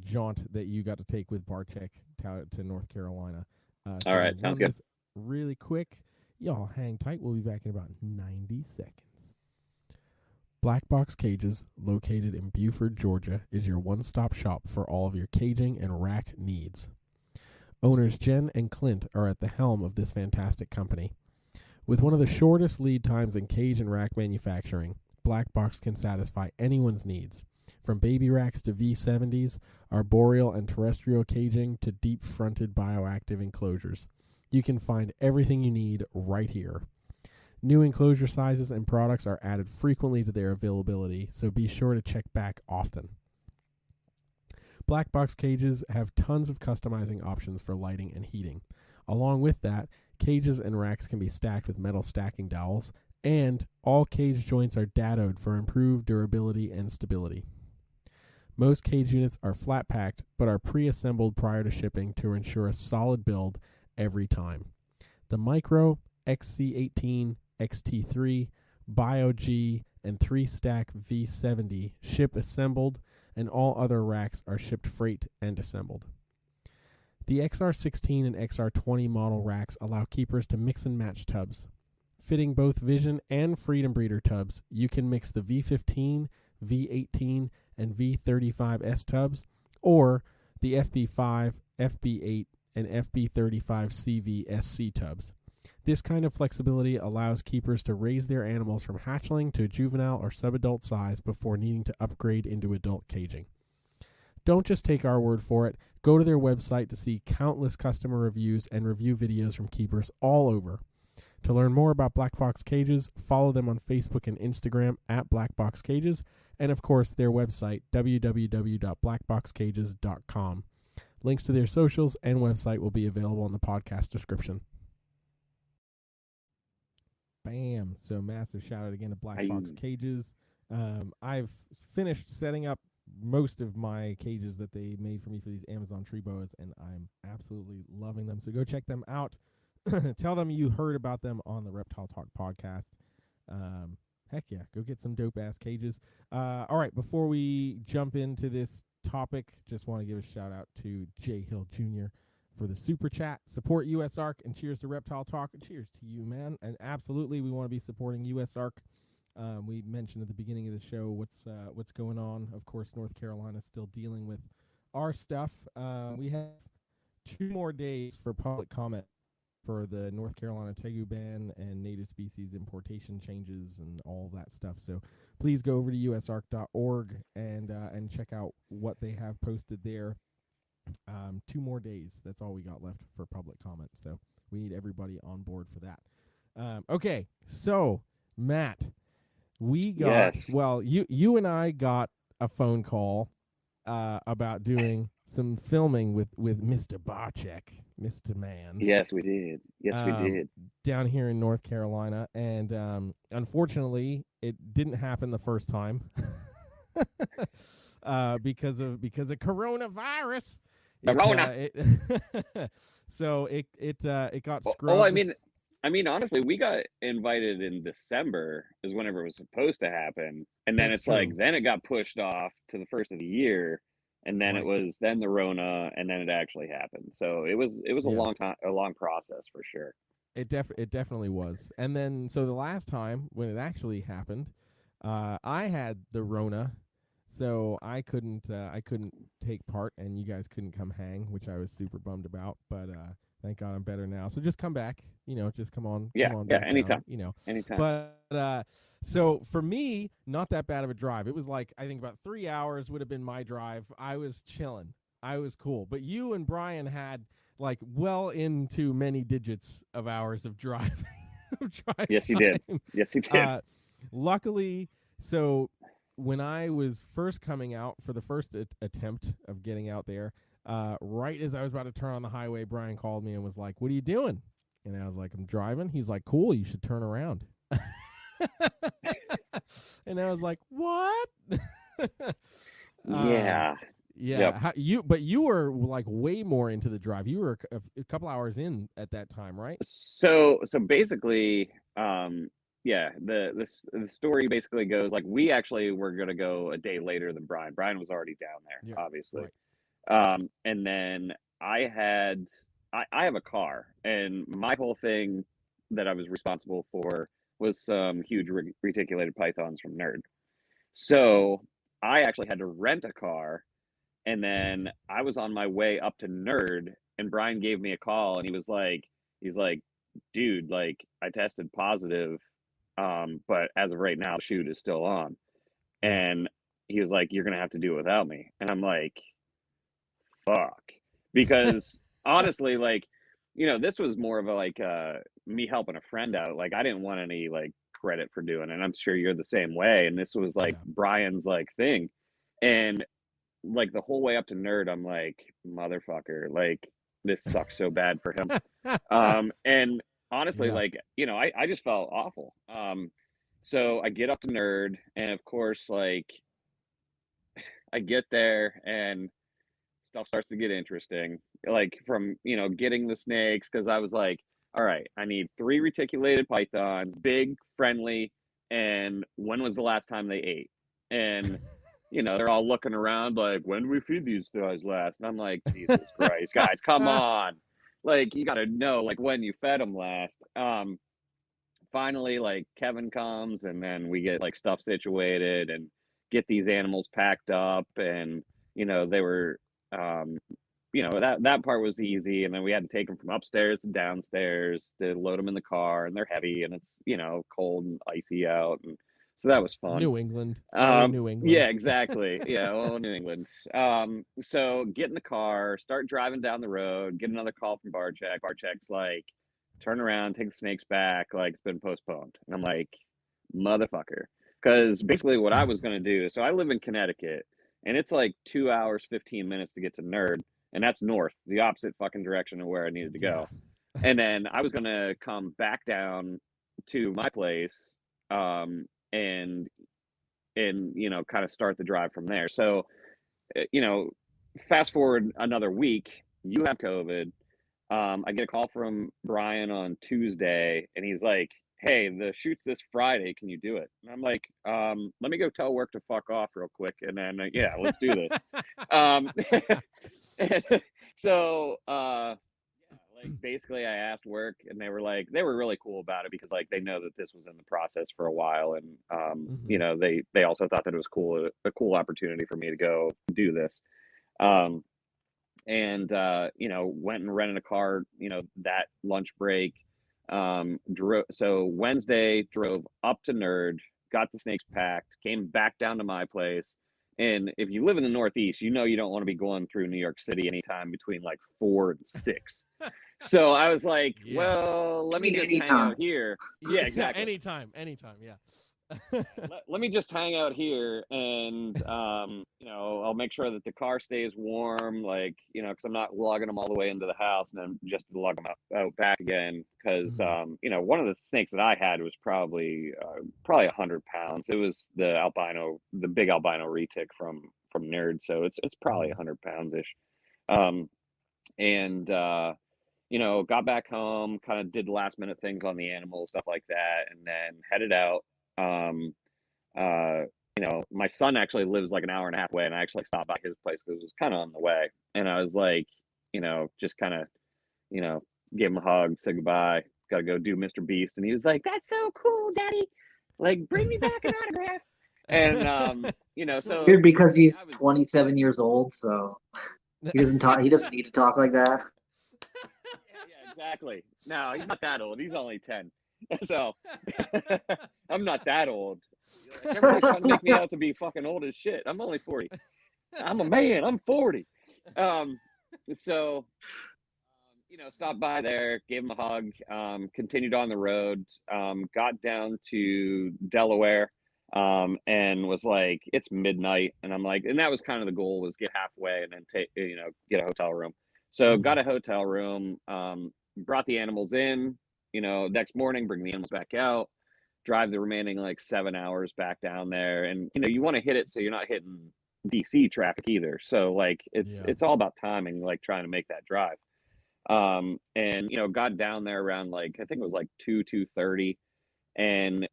Speaker 3: jaunt that you got to take with Barczyk to North Carolina. So
Speaker 5: All
Speaker 3: I'm
Speaker 5: right.
Speaker 3: gonna
Speaker 5: Sounds
Speaker 3: run
Speaker 5: good.
Speaker 3: this really quick. Y'all hang tight. We'll be back in about 90 seconds. Black Box Cages, located in Buford, Georgia, is your one-stop shop for all of your caging and rack needs. Owners Jen and Clint are at the helm of this fantastic company. With one of the shortest lead times in cage and rack manufacturing, Black Box can satisfy anyone's needs. From baby racks to V70s, arboreal and terrestrial caging to deep-fronted bioactive enclosures. You can find everything you need right here. New enclosure sizes and products are added frequently to their availability, so be sure to check back often. Black Box Cages have tons of customizing options for lighting and heating. Along with that, cages and racks can be stacked with metal stacking dowels, and all cage joints are dadoed for improved durability and stability. Most cage units are flat packed, but are pre-assembled prior to shipping to ensure a solid build every time. The Micro, XC18, XT3, Bio-G, and 3-stack V70 ship assembled, and all other racks are shipped freight and assembled. The XR16 and XR20 model racks allow keepers to mix and match tubs. Fitting both Vision and Freedom Breeder tubs, you can mix the V15, V18, and V35S tubs, or the FB5, FB8, and FB35CV-SC tubs. This kind of flexibility allows keepers to raise their animals from hatchling to juvenile or subadult size before needing to upgrade into adult caging. Don't just take our word for it. Go to their website to see countless customer reviews and review videos from keepers all over. To learn more about Black Box Cages, follow them on Facebook and Instagram at Black Box Cages, and of course their website, www.blackboxcages.com. Links to their socials and website will be available in the podcast description. Bam. So massive shout out again to Black Box Cages. I've finished setting up most of my cages that they made for me for these Amazon tree boas, and I'm absolutely loving them. So go check them out. Tell them you heard about them on the Reptile Talk podcast. Heck yeah, go get some dope ass cages. All right, before we jump into this topic, just want to give a shout out to Jay Hill Jr. for the super chat. Support USARK and cheers to Reptile Talk. And cheers to you, man. And absolutely, we want to be supporting USARK. We mentioned at the beginning of the show what's going on. Of course, North Carolina is still dealing with our stuff. We have 2 more days for public comment for the North Carolina tegu ban and native species importation changes and all that stuff. So please go over to usark.org and check out what they have posted there. 2 more days. That's all we got left for public comment. So we need everybody on board for that. Okay, so Matt, we got you and I got a phone call about doing some filming with Mr. Barczyk, Mr. Man.
Speaker 5: Yes, we did. We did.
Speaker 3: Down here in North Carolina, and unfortunately, it didn't happen the first time because of coronavirus. So it got scrubbed.
Speaker 5: Oh, I mean, honestly, we got invited in December is whenever it was supposed to happen, and then
Speaker 3: That's
Speaker 5: it's
Speaker 3: true.
Speaker 5: like then it got pushed off to the first of the year, and then
Speaker 3: Right.
Speaker 5: it was then the Rona, and then it actually happened. So it was a long process for sure.
Speaker 3: It definitely was. And then so the last time when it actually happened, I had the Rona, so I couldn't take part, and you guys couldn't come hang, which I was super bummed about. But thank God I'm better now. So just come back, just come on.
Speaker 5: Yeah,
Speaker 3: come on
Speaker 5: yeah,
Speaker 3: back
Speaker 5: anytime.
Speaker 3: down,
Speaker 5: Anytime.
Speaker 3: But so for me, not that bad of a drive. It was like I think about 3 hours would have been my drive. I was chilling. I was cool. But you and Brian had like well into many digits of hours of drive.
Speaker 5: Yes, he did. Yes, he did.
Speaker 3: Luckily, so when I was first coming out for the first attempt of getting out there, right as I was about to turn on the highway, Brian called me and was like, "What are you doing?" And I was like, "I'm driving." He's like, "Cool, you should turn around." And I was like, "What?"
Speaker 5: Yeah.
Speaker 3: Yeah. Yep. But you were like way more into the drive. You were a couple hours in at that time, right?
Speaker 5: So basically, yeah, the story basically goes like we actually were gonna go a day later than Brian. Brian was already down there,
Speaker 3: Yeah,
Speaker 5: obviously.
Speaker 3: right.
Speaker 5: And then I have a car, and my whole thing that I was responsible for was some huge reticulated pythons from Nerd. So I actually had to rent a car, and then I was on my way up to Nerd, and Brian gave me a call, and he's like, dude, like I tested positive, but as of right now, the shoot is still on.
Speaker 3: Yeah.
Speaker 5: And he was like, you're gonna have to do it without me. And I'm like, fuck. Because honestly, like, this was more of a like me helping a friend out. Like I didn't want any like credit for doing it. And I'm sure you're the same way. And this was like Brian's like thing. And like the whole way up to Nerd, I'm like, motherfucker, like this sucks so bad for him. And honestly, like, I just felt awful. So I get up to Nerd, and of course, like I get there and stuff starts to get interesting. Like from, getting the snakes, because I was like, all right, I need 3 reticulated pythons, big, friendly, and when was the last time they ate? And they're all looking around like, when did we feed these guys last? And I'm like, Jesus Christ, guys, come on. Like, you got to know, like, when you fed them last. Finally, like, Kevin comes, and then we get, like, stuff situated and get these animals packed up. And, they were, that part was easy. And then we had to take them from upstairs to downstairs to load them in the car. And they're heavy, and it's, cold and icy out. And so that was fun.
Speaker 3: New England. New England.
Speaker 5: Yeah, exactly. Yeah, well, New England. So get in the car, start driving down the road, get another call from Barcheck. Barcheck's like, turn around, take the snakes back, like it's been postponed. And I'm like, motherfucker. Because basically what I was going to do, so I live in Connecticut, and it's like 2 hours, 15 minutes to get to Nerd, and that's north, the opposite fucking direction of where I needed to go. And then I was going to come back down to my place, and kind of start the drive from there. So, fast forward another week, you have COVID. I get a call from Brian on Tuesday, and he's like, hey, the shoot's this Friday. Can you do it? And I'm like, let me go tell work to fuck off real quick. And then, yeah, let's do this. So, like basically I asked work, and they were really cool about it, because like they know that this was in the process for a while. And, they also thought that it was a cool opportunity for me to go do this. And went and rented a car, that lunch break. So Wednesday drove up to Nerd, got the snakes packed, came back down to my place. And if you live in the Northeast, you don't want to be going through New York City anytime between like 4 and 6. So I was like, well, let me just hang out here. Yeah, exactly.
Speaker 3: anytime. Yeah.
Speaker 5: let me just hang out here, and I'll make sure that the car stays warm, like, because I'm not lugging them all the way into the house and then just to lug them out back again, because one of the snakes that I had was probably 100 pounds. It was the big albino retic from Nerd, so it's probably 100 pounds ish. Got back home, kind of did last minute things on the animals, stuff like that, and then headed out. My son actually lives like an hour and a half away, and I actually stopped by his place because it was kind of on the way. And I was like, just kind of, give him a hug, say goodbye, got to go do Mr. Beast. And he was like, that's so cool, Daddy. Like, bring me back an autograph. And, so
Speaker 4: weird because he's 27 years old, so he doesn't talk. He doesn't need to talk like that.
Speaker 5: Yeah, exactly. No, he's not that old. He's only 10. So I'm not that old. Everybody's trying to make me out to be fucking old as shit. I'm only 40. I'm a man. I'm 40. So stopped by there, gave him a hug, continued on the road, got down to Delaware, and was like, it's midnight. And I'm like, and that was kind of the goal, was get halfway and then get a hotel room. So got a hotel room, brought the animals in, next morning, bring the animals back out, drive the remaining like 7 hours back down there. And, you want to hit it so you're not hitting DC traffic either. So like, it's all about timing, like trying to make that drive. And got down there around like, I think it was like 2:30, and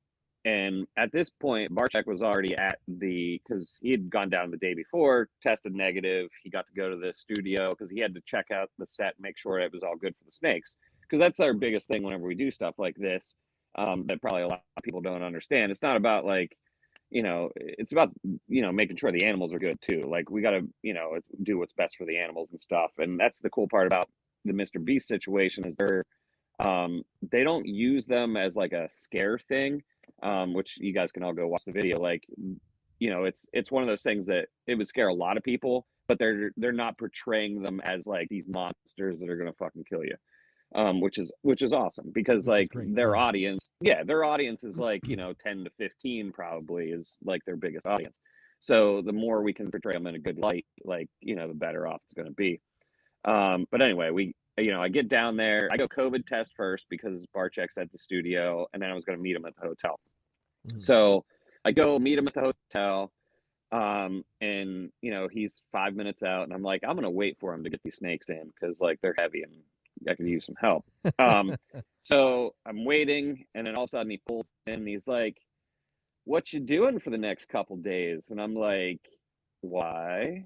Speaker 5: at this point Barchek was already at because he had gone down the day before, tested negative. He got to go to the studio because he had to check out the set, make sure it was all good for the snakes, because that's our biggest thing whenever we do stuff like this, that probably a lot of people don't understand. It's not about like, it's about, making sure the animals are good too. Like we got to, do what's best for the animals and stuff. And that's the cool part about the Mr. Beast situation, is they don't use them as like a scare thing, which you guys can all go watch the video. Like, it's one of those things that it would scare a lot of people, but they're not portraying them as like these monsters that are gonna fucking kill you, which is awesome, because like their audience is like 10 to 15 probably is like their biggest audience. So the more we can portray them in a good light, like the better off it's gonna be. But anyway, I get down there, I go COVID test first because Barchek's at the studio, and then I was going to meet him at the hotel. So I go meet him at the hotel, and he's 5 minutes out, and I'm like, I'm going to wait for him to get these snakes in, because like they're heavy and I could use some help. So I'm waiting, and then all of a sudden he pulls in and he's like, what you doing for the next couple days? And I'm like, why?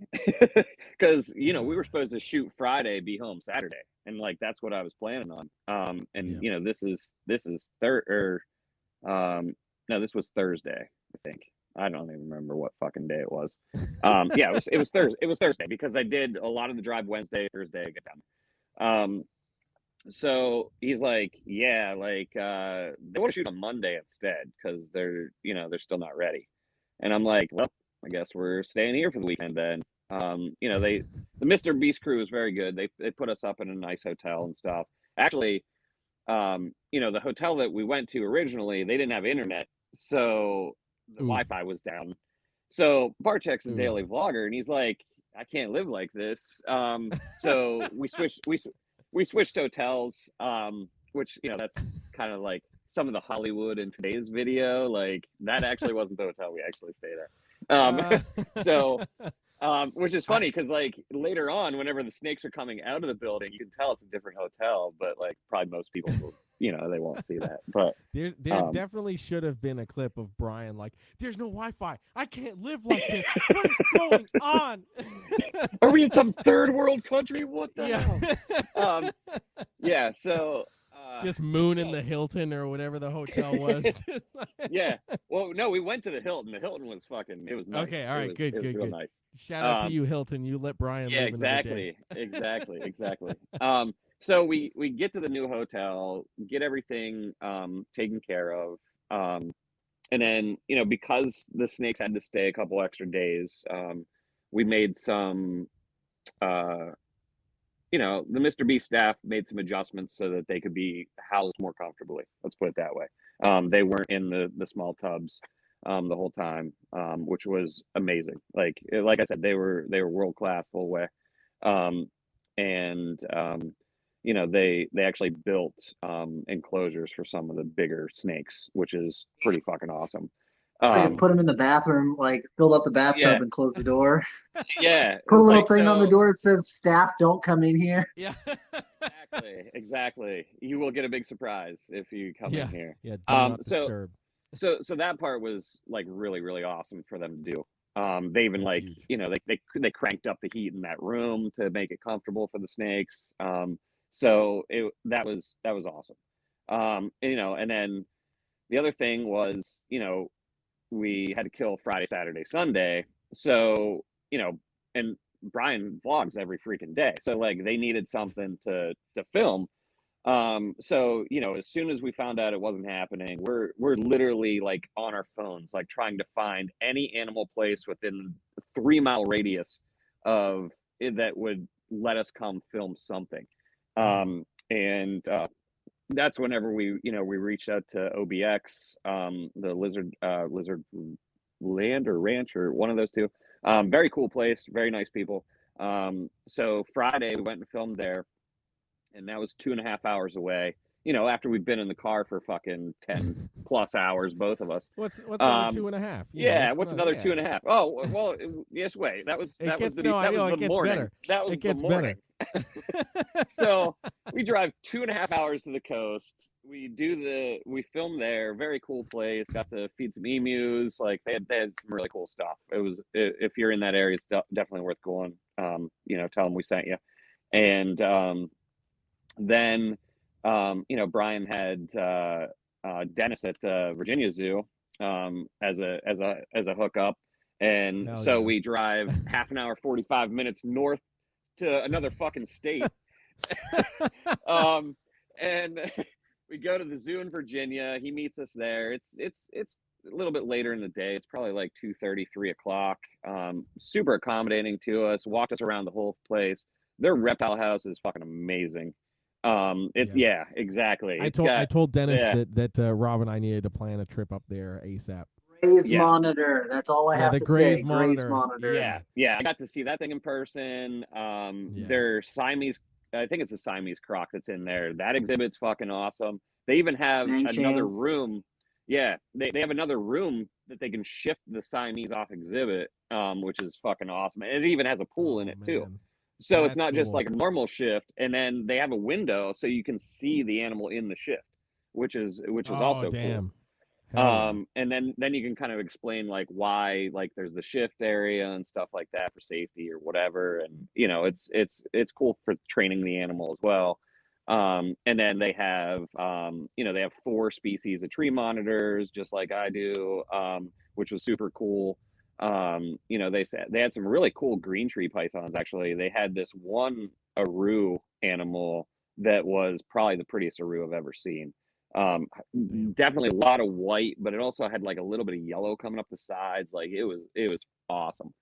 Speaker 5: Because we were supposed to shoot Friday, be home Saturday, and like that's what I was planning on. This was Thursday, I think. I don't even remember what fucking day it was. It was Thursday. It was Thursday, because I did a lot of the drive Wednesday, Thursday, I get down. So he's like, yeah, like they want to shoot on Monday instead, because they're still not ready. And I'm like, well, I guess we're staying here for the weekend then. The Mr. Beast crew is very good. They put us up in a nice hotel and stuff. Actually, the hotel that we went to originally, they didn't have internet, so the Wi-Fi was down. So Barchek's a daily vlogger, and he's like, I can't live like this. So we switched hotels, which that's kind of like some of the Hollywood in today's video. Like that actually wasn't the hotel we actually stayed at. Which is funny, because like later on, whenever the snakes are coming out of the building, you can tell it's a different hotel, but like probably most people will, they won't see that. But
Speaker 3: there definitely should have been a clip of Brian like, there's no Wi-Fi, I can't live like this, what is going on?
Speaker 5: Are we in some third world country? What the hell? So
Speaker 3: just mooning the Hilton or whatever the hotel was.
Speaker 5: Yeah. Well, no, we went to the Hilton. The Hilton was fucking, it was nice.
Speaker 3: Okay, all right, good.
Speaker 5: Nice.
Speaker 3: Shout out to you, Hilton. You let Brian live another day.
Speaker 5: Exactly. So we get to the new hotel, get everything taken care of. And then, because the snakes had to stay a couple extra days, we made some the Mr. Beast staff made some adjustments so that they could be housed more comfortably. Let's put it that way. They weren't in the small tubs the whole time, which was amazing. Like I said, they were world class the whole way. They actually built enclosures for some of the bigger snakes, which is pretty fucking awesome.
Speaker 4: I could put them in the bathroom, like fill up the bathtub and close the door.
Speaker 5: Yeah.
Speaker 4: Put a little thing on the door that says "Staff, don't come in here."
Speaker 3: Yeah.
Speaker 5: Exactly. You will get a big surprise if you come in here.
Speaker 3: Yeah. Do not disturb.
Speaker 5: So that part was like really, really awesome for them to do. They even like huge. They cranked up the heat in that room to make it comfortable for the snakes. So that was awesome. And then the other thing was, we had to kill Friday, Saturday, Sunday. So, and Brian vlogs every freaking day. So like they needed something to film. So, as soon as we found out it wasn't happening, we're literally like on our phones, like trying to find any animal place within a 3-mile radius of that would let us come film something. And that's whenever we reached out to OBX, the Lizard Land or Ranch, or one of those two. Very cool place, very nice people. So Friday we went and filmed there, and that was 2.5 hours away. After we've been in the car for fucking 10 plus hours, both of us.
Speaker 3: What's another 2.5?
Speaker 5: Yeah, what's another 2.5? Oh, well, yes, wait. That was the morning. That was the morning. So we drive 2.5 hours to the coast. We filmed there. Very cool place. Got to feed some emus. Like they had some really cool stuff. If you're in that area, it's definitely worth going. Tell them we sent you. And then Brian had Dennis at the Virginia Zoo as a hookup, and we drive half an hour, 45 minutes north to another fucking state. And we go to the zoo in Virginia. He meets us there. It's a little bit later in the day. It's probably like 2:30, 3 o'clock. Super accommodating to us. Walked us around the whole place. Their reptile house is fucking amazing. Yeah, exactly.
Speaker 3: I told Dennis that Rob and I needed to plan a trip up there ASAP.
Speaker 4: Graze monitor. That's all I have to say.
Speaker 3: Graze monitor.
Speaker 5: Yeah. I got to see that thing in person. Their Siamese, I think it's a Siamese croc that's in there. That exhibit's fucking awesome. They even have another room. Yeah, they have another room that they can shift the Siamese off exhibit, which is fucking awesome. And it even has a pool in it too. So it's not just like a normal shift, and then they have a window so you can see the animal in the shift, which is also cool. And then you can kind of explain like why like there's the shift area and stuff like that for safety or whatever, and it's cool for training the animal as well. And then they have they have 4 species of tree monitors just like I do, which was super cool. They said they had some really cool green tree pythons. Actually, they had this one Aru animal that was probably the prettiest Aru I've ever seen. Definitely a lot of white, but it also had like a little bit of yellow coming up the sides. Like it was awesome.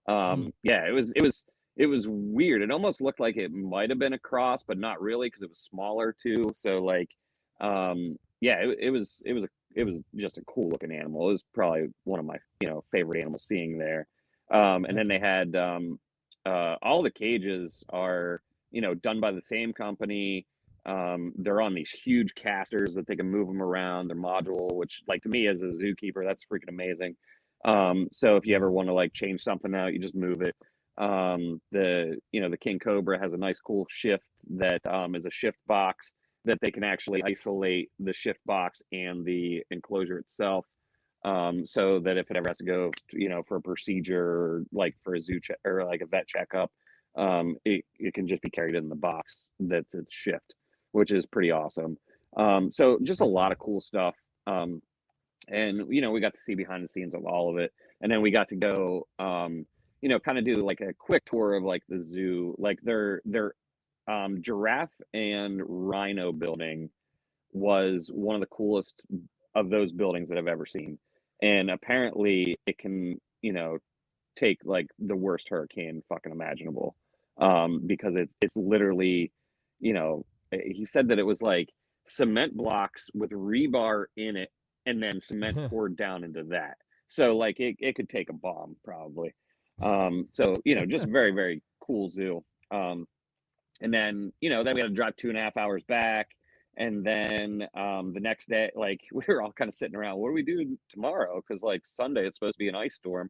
Speaker 5: Yeah, it was weird. It almost looked like it might have been a cross, but not really because it was smaller too. So like, it was just a cool looking animal. It was probably one of my favorite animals seeing there. And then they had all the cages are done by the same company. They're on these huge casters that they can move them around. They're modular, which like to me as a zookeeper, that's freaking amazing. So if you ever want to like change something out, you just move it. The King Cobra has a nice cool shift that is a shift box that they can actually isolate the shift box and the enclosure itself, so that if it ever has to go for a procedure or like for a zoo check or like a vet checkup, it can just be carried in the box that's its shift, which is pretty awesome. So just a lot of cool stuff. And we got to see behind the scenes of all of it, and then we got to go kind of do like a quick tour of like the zoo, like their giraffe and rhino building was one of the coolest of those buildings that I've ever seen. And apparently it can take like the worst hurricane fucking imaginable, because it's literally he said that it was like cement blocks with rebar in it and then cement poured down into that. So like it could take a bomb probably. So just very, very cool zoo. And then then we had to drive 2.5 hours back, and then the next day, like we were all kind of sitting around, what do we do tomorrow, because like Sunday it's supposed to be an ice storm.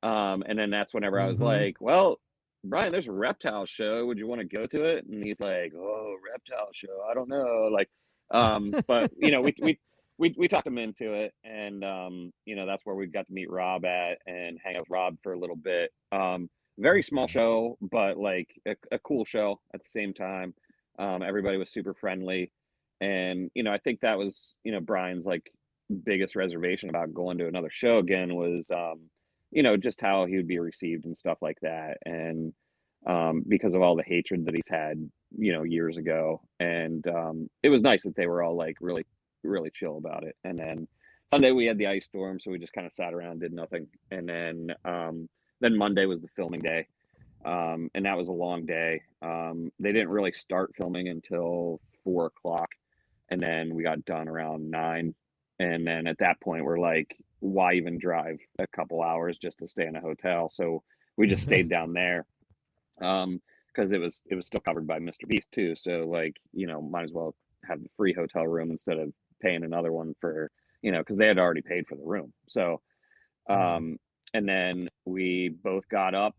Speaker 5: And then that's whenever I was like, well, Brian, there's a reptile show, would you want to go to it? And he's like, oh, reptile show, I don't know, like but we talked him into it, and that's where we got to meet Rob at and hang out with Rob for a little bit. Very small show, but like a cool show at the same time. Everybody was super friendly, and I think that was Brian's like biggest reservation about going to another show again was just how he would be received and stuff like that, and because of all the hatred that he's had years ago. And it was nice that they were all like really, really chill about it. And then Sunday we had the ice storm, so we just kind of sat around, did nothing. And then Monday was the filming day. And that was a long day. They didn't really start filming until 4 o'clock, and then we got done around 9. And then at that point, we're like, why even drive a couple hours just to stay in a hotel? So we just stayed down there, because it was still covered by Mr. Beast too. So like, might as well have the free hotel room instead of paying another one for, because they had already paid for the room. So, and then we both got up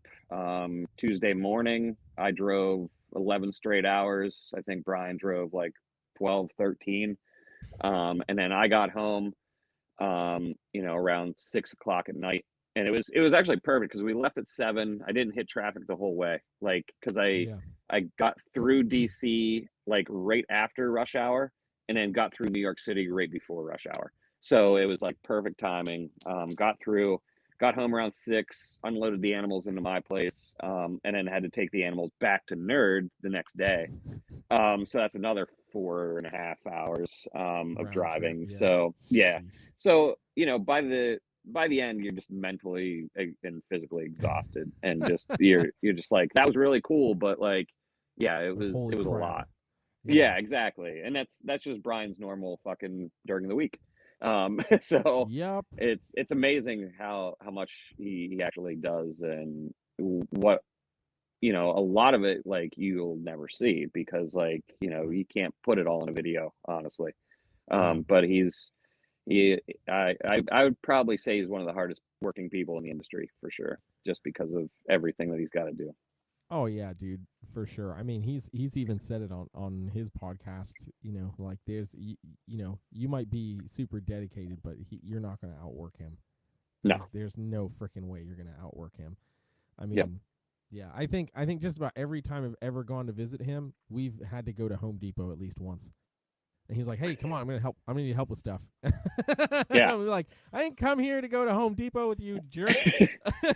Speaker 5: Tuesday morning. I drove 11 straight hours. I think Brian drove like 12, 13. And then I got home, around 6 o'clock at night. And it was actually perfect because we left at 7. I didn't hit traffic the whole way, like, because I got through DC like right after rush hour, and then got through New York City right before rush hour. So it was like perfect timing. Got home around 6, unloaded the animals into my place, and then had to take the animals back to Nerd the next day. So that's another 4.5 hours of driving.
Speaker 3: Trip, yeah.
Speaker 5: So yeah.
Speaker 3: Sheesh.
Speaker 5: So by the end, you're just mentally and physically exhausted, and just you're just like, that was really cool, but like, yeah, it was
Speaker 3: Holy
Speaker 5: a
Speaker 3: crap.
Speaker 5: lot. Yeah, exactly. And that's just Brian's normal fucking during the week. So
Speaker 3: Yep.
Speaker 5: it's amazing how much he actually does, and what, a lot of it like you'll never see because like, you can't put it all in a video, honestly. But I would probably say he's one of the hardest working people in the industry for sure, just because of everything that he's got to do.
Speaker 3: Oh yeah, dude, for sure. I mean, he's even said it on his podcast. Like there's you might be super dedicated, but you're not going to outwork him. There's no freaking way you're going to outwork him. I mean, yeah, I think just about every time I've ever gone to visit him, we've had to go to Home Depot at least once. And he's like, "Hey, come on, I'm gonna help. I'm gonna need help with stuff."
Speaker 5: Yeah.
Speaker 3: I'm like, I didn't come here to go to Home Depot with you, jerk.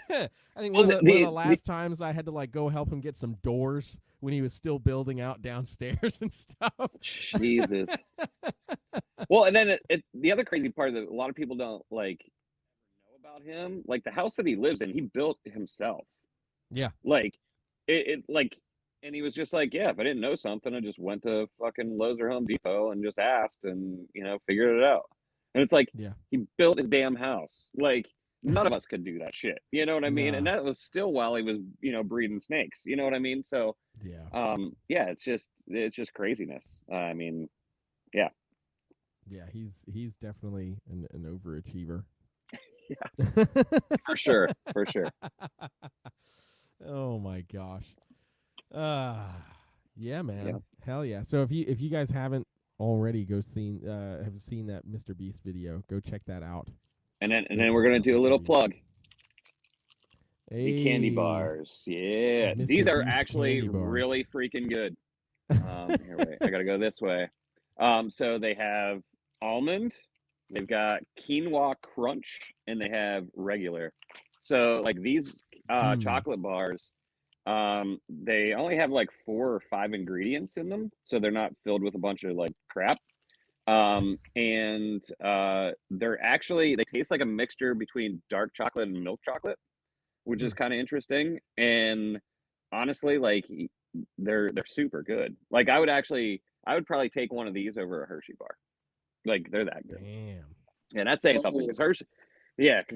Speaker 3: I think one of the last times I had to like go help him get some doors when he was still building out downstairs and stuff.
Speaker 5: Jesus. Well, and then the other crazy part that a lot of people don't like know about him, like the house that he lives in, he built himself.
Speaker 3: Yeah.
Speaker 5: Like it like. And he was just like, yeah, if I didn't know something, I just went to fucking Lowe's or Home Depot and just asked and, figured it out. And it's like, he built his damn house. Like, none of us could do that shit. You know what I mean? And that was still while he was, breeding snakes. You know what I mean? So, yeah, it's just craziness. I mean, yeah.
Speaker 3: Yeah, he's definitely an overachiever.
Speaker 5: Yeah. For sure.
Speaker 3: Oh my gosh. Yeah, man.
Speaker 5: Yeah.
Speaker 3: Hell yeah. So if you guys haven't already have seen that Mr. Beast video, go check that out.
Speaker 5: And then we're gonna do a little plug.
Speaker 3: Hey,
Speaker 5: the candy bars. Yeah.
Speaker 3: Mr.
Speaker 5: These are
Speaker 3: Beast
Speaker 5: actually
Speaker 3: candy bars.
Speaker 5: really freaking good. Here, wait, I gotta go this way. So they have almond, they've got quinoa crunch, and they have regular. So like these chocolate bars, they only have like 4 or 5 ingredients in them, so they're not filled with a bunch of like crap. And they taste like a mixture between dark chocolate and milk chocolate, which is kind of interesting. And honestly, like they're super good. Like I would probably take one of these over a Hershey bar. Like they're that good.
Speaker 3: Damn.
Speaker 5: And that's saying something, because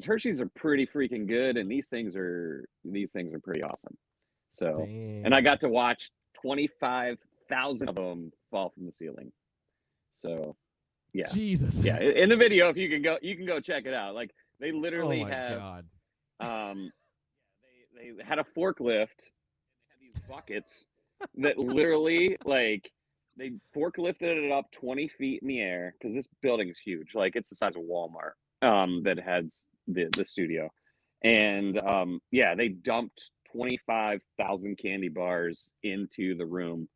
Speaker 5: Hershey's are pretty freaking good, and these things are pretty awesome. So,
Speaker 3: Damn.
Speaker 5: and I got to watch 25,000 of them fall from the ceiling. So, yeah.
Speaker 3: Jesus.
Speaker 5: Yeah, in the video, if you can go check it out. Like they literally
Speaker 3: God.
Speaker 5: They had a forklift, and they had these buckets that literally like they forklifted it up 20 feet in the air, because this building is huge. Like it's the size of Walmart. That has the studio, and they dumped 25,000 candy bars into the room,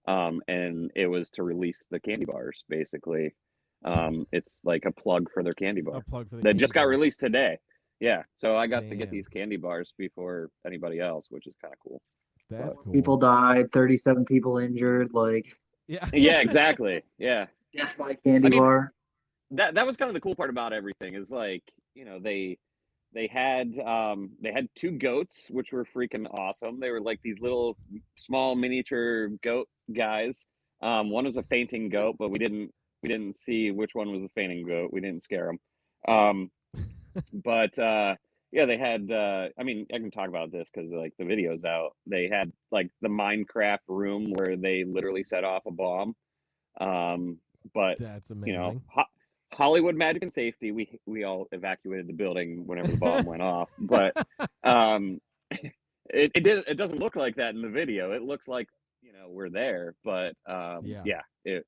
Speaker 5: and it was to release the candy bars, basically. It's like a plug for their candy bar that just got released today. Yeah, so I got to get these candy bars before anybody else, which is kind of cool.
Speaker 3: That's cool.
Speaker 4: People died, 37 people injured. Like,
Speaker 5: yeah, exactly. Yeah,
Speaker 4: death by candy bar.
Speaker 5: That was kind of the cool part about everything, is like, they they had 2 goats, which were freaking awesome. They were like these little small miniature goat guys. One was a fainting goat, but we didn't see which one was a fainting goat. We didn't scare them. But yeah, they had. I mean, I can talk about this because like the video's out. They had like the Minecraft room where they literally set off a bomb. But
Speaker 3: That's
Speaker 5: you know,
Speaker 3: amazing.
Speaker 5: Hollywood magic and safety. We all evacuated the building whenever the bomb went off. But it doesn't look like that in the video. It looks like we're there. But
Speaker 3: Yeah.
Speaker 5: it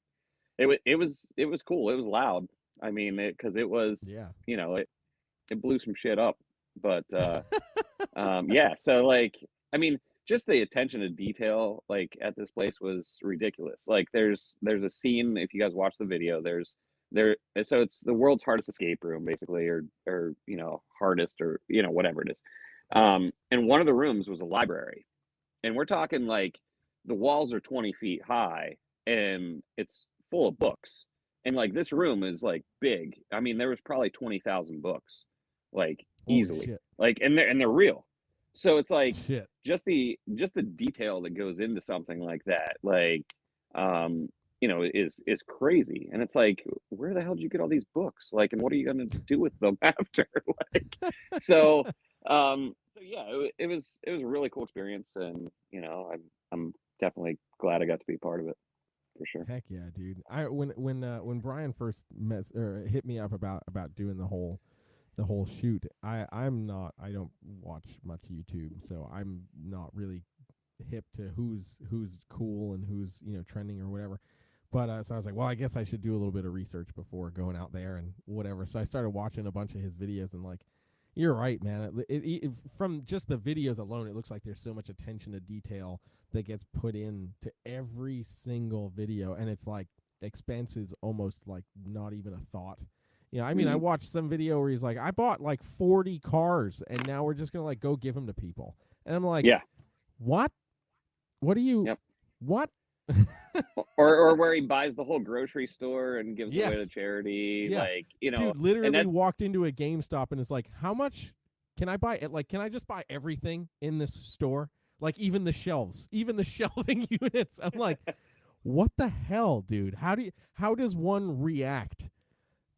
Speaker 5: was cool. It was loud. I mean, because it was
Speaker 3: Yeah.
Speaker 5: it blew some shit up. But yeah. So like, I mean, just the attention to detail like at this place was ridiculous. Like there's a scene, if you guys watch the video, so it's the world's hardest escape room basically, or hardest, or whatever it is. And one of the rooms was a library, and we're talking like the walls are 20 feet high and it's full of books, and like this room is like big. I mean, there was probably 20,000 books, like
Speaker 3: Holy
Speaker 5: easily.
Speaker 3: shit.
Speaker 5: Like, and they're real. So it's like
Speaker 3: Shit.
Speaker 5: just the detail that goes into something like that, like is crazy. And it's like, where the hell did you get all these books? Like, and what are you going to do with them after? Like, so yeah, it was a really cool experience, and I'm definitely glad I got to be part of it, for sure.
Speaker 3: Heck yeah, dude. When Brian first hit me up about doing the whole shoot, I don't watch much YouTube, so I'm not really hip to who's cool and who's trending or whatever. But so I was like, well, I guess I should do a little bit of research before going out there and whatever. So I started watching a bunch of his videos, and like, you're right, man. It from just the videos alone, it looks like there's so much attention to detail that gets put in to every single video, and it's like expenses almost like not even a thought. I mean, I watched some video where he's like, I bought like 40 cars, and now we're just gonna like go give them to people, and I'm like,
Speaker 5: yeah,
Speaker 3: what? What do you?
Speaker 5: Yep.
Speaker 3: What?
Speaker 5: or where he buys the whole grocery store and gives it away to
Speaker 3: Yes.
Speaker 5: charity.
Speaker 3: Yeah.
Speaker 5: Like,
Speaker 3: Dude, literally walked into a GameStop and is like, how much can I buy it? Like, can I just buy everything in this store? Like, even the shelves, even the shelving units. I'm like, what the hell, dude? How does one react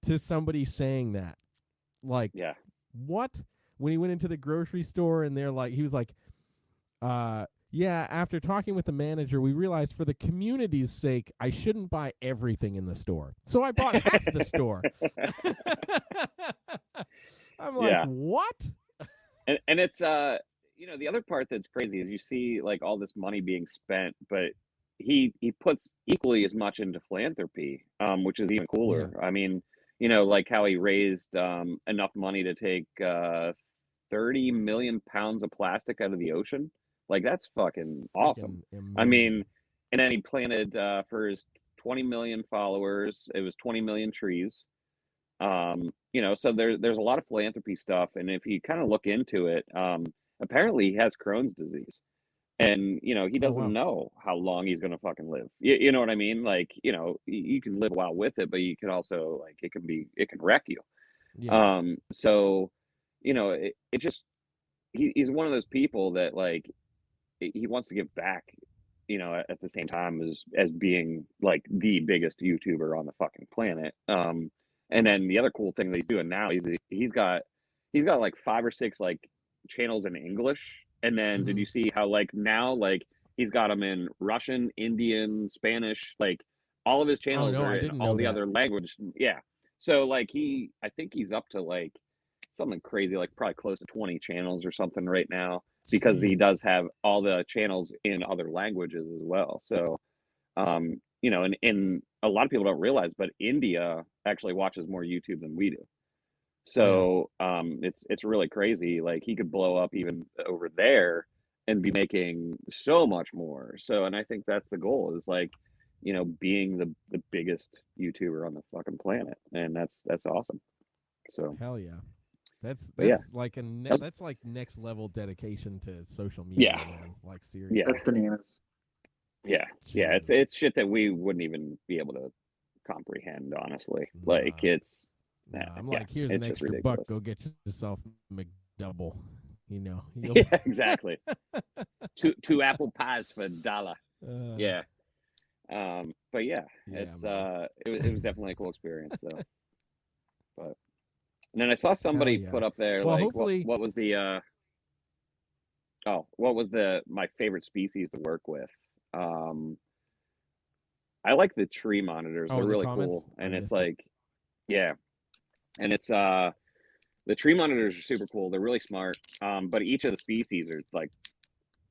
Speaker 3: to somebody saying that? Like,
Speaker 5: yeah.
Speaker 3: What? When he went into the grocery store and they're like, he was like, yeah, after talking with the manager, we realized for the community's sake, I shouldn't buy everything in the store. So I bought half the store. I'm like,
Speaker 5: yeah.
Speaker 3: What?
Speaker 5: And it's the other part that's crazy is you see like all this money being spent, but he puts equally as much into philanthropy, which is even cooler.
Speaker 3: Yeah.
Speaker 5: I mean, like how he raised enough money to take 30 million pounds of plastic out of the ocean. Like, that's fucking awesome. I mean, and then he planted for his 20 million followers, it was 20 million trees. So there's a lot of philanthropy stuff, and if you kind of look into it, apparently he has Crohn's disease, and he doesn't know how long he's gonna fucking live. You know what I mean? Like, you can live a while with it, but you can also, like, it can wreck you.
Speaker 3: Yeah.
Speaker 5: So it just he's one of those people that, like, he wants to give back, at the same time as being like the biggest YouTuber on the fucking planet. And then the other cool thing that he's doing now, he's got like 5 or 6 like channels in English. And then did you see how like now like he's got them in Russian, Indian, Spanish, like all of his channels are in all the other language. Yeah. So like I think he's up to like something crazy, like probably close to 20 channels or something right now, because he does have all the channels in other languages as well. So, and a lot of people don't realize, but India actually watches more YouTube than we do. So, it's really crazy. Like, he could blow up even over there and be making so much more. So, and I think that's the goal, is like, being the biggest YouTuber on the fucking planet. And that's awesome. So,
Speaker 3: hell yeah. That's
Speaker 5: yeah.
Speaker 3: like that's like next level dedication to social media, man. Like, seriously.
Speaker 5: Yeah.
Speaker 4: That's bananas.
Speaker 5: Yeah.
Speaker 3: Jesus.
Speaker 5: Yeah. It's shit that we wouldn't even be able to comprehend, honestly. Like, it's
Speaker 3: I'm
Speaker 5: Yeah,
Speaker 3: like, here's an
Speaker 5: it's just
Speaker 3: extra buck.
Speaker 5: ridiculous.
Speaker 3: Go get yourself McDouble. You know.
Speaker 5: Yeah, exactly. two apple pies for $1. Yeah. But yeah, it's
Speaker 3: man.
Speaker 5: it was definitely a cool experience though. But and then I saw somebody
Speaker 3: yeah.
Speaker 5: put up there
Speaker 3: Well,
Speaker 5: like
Speaker 3: hopefully-
Speaker 5: what was the my favorite species to work with. I like the tree monitors.
Speaker 3: Oh,
Speaker 5: They're
Speaker 3: in the
Speaker 5: really
Speaker 3: comments?
Speaker 5: cool.
Speaker 3: I
Speaker 5: And it's
Speaker 3: missed it.
Speaker 5: like yeah. And it's the tree monitors are super cool. They're really smart. But each of the species are like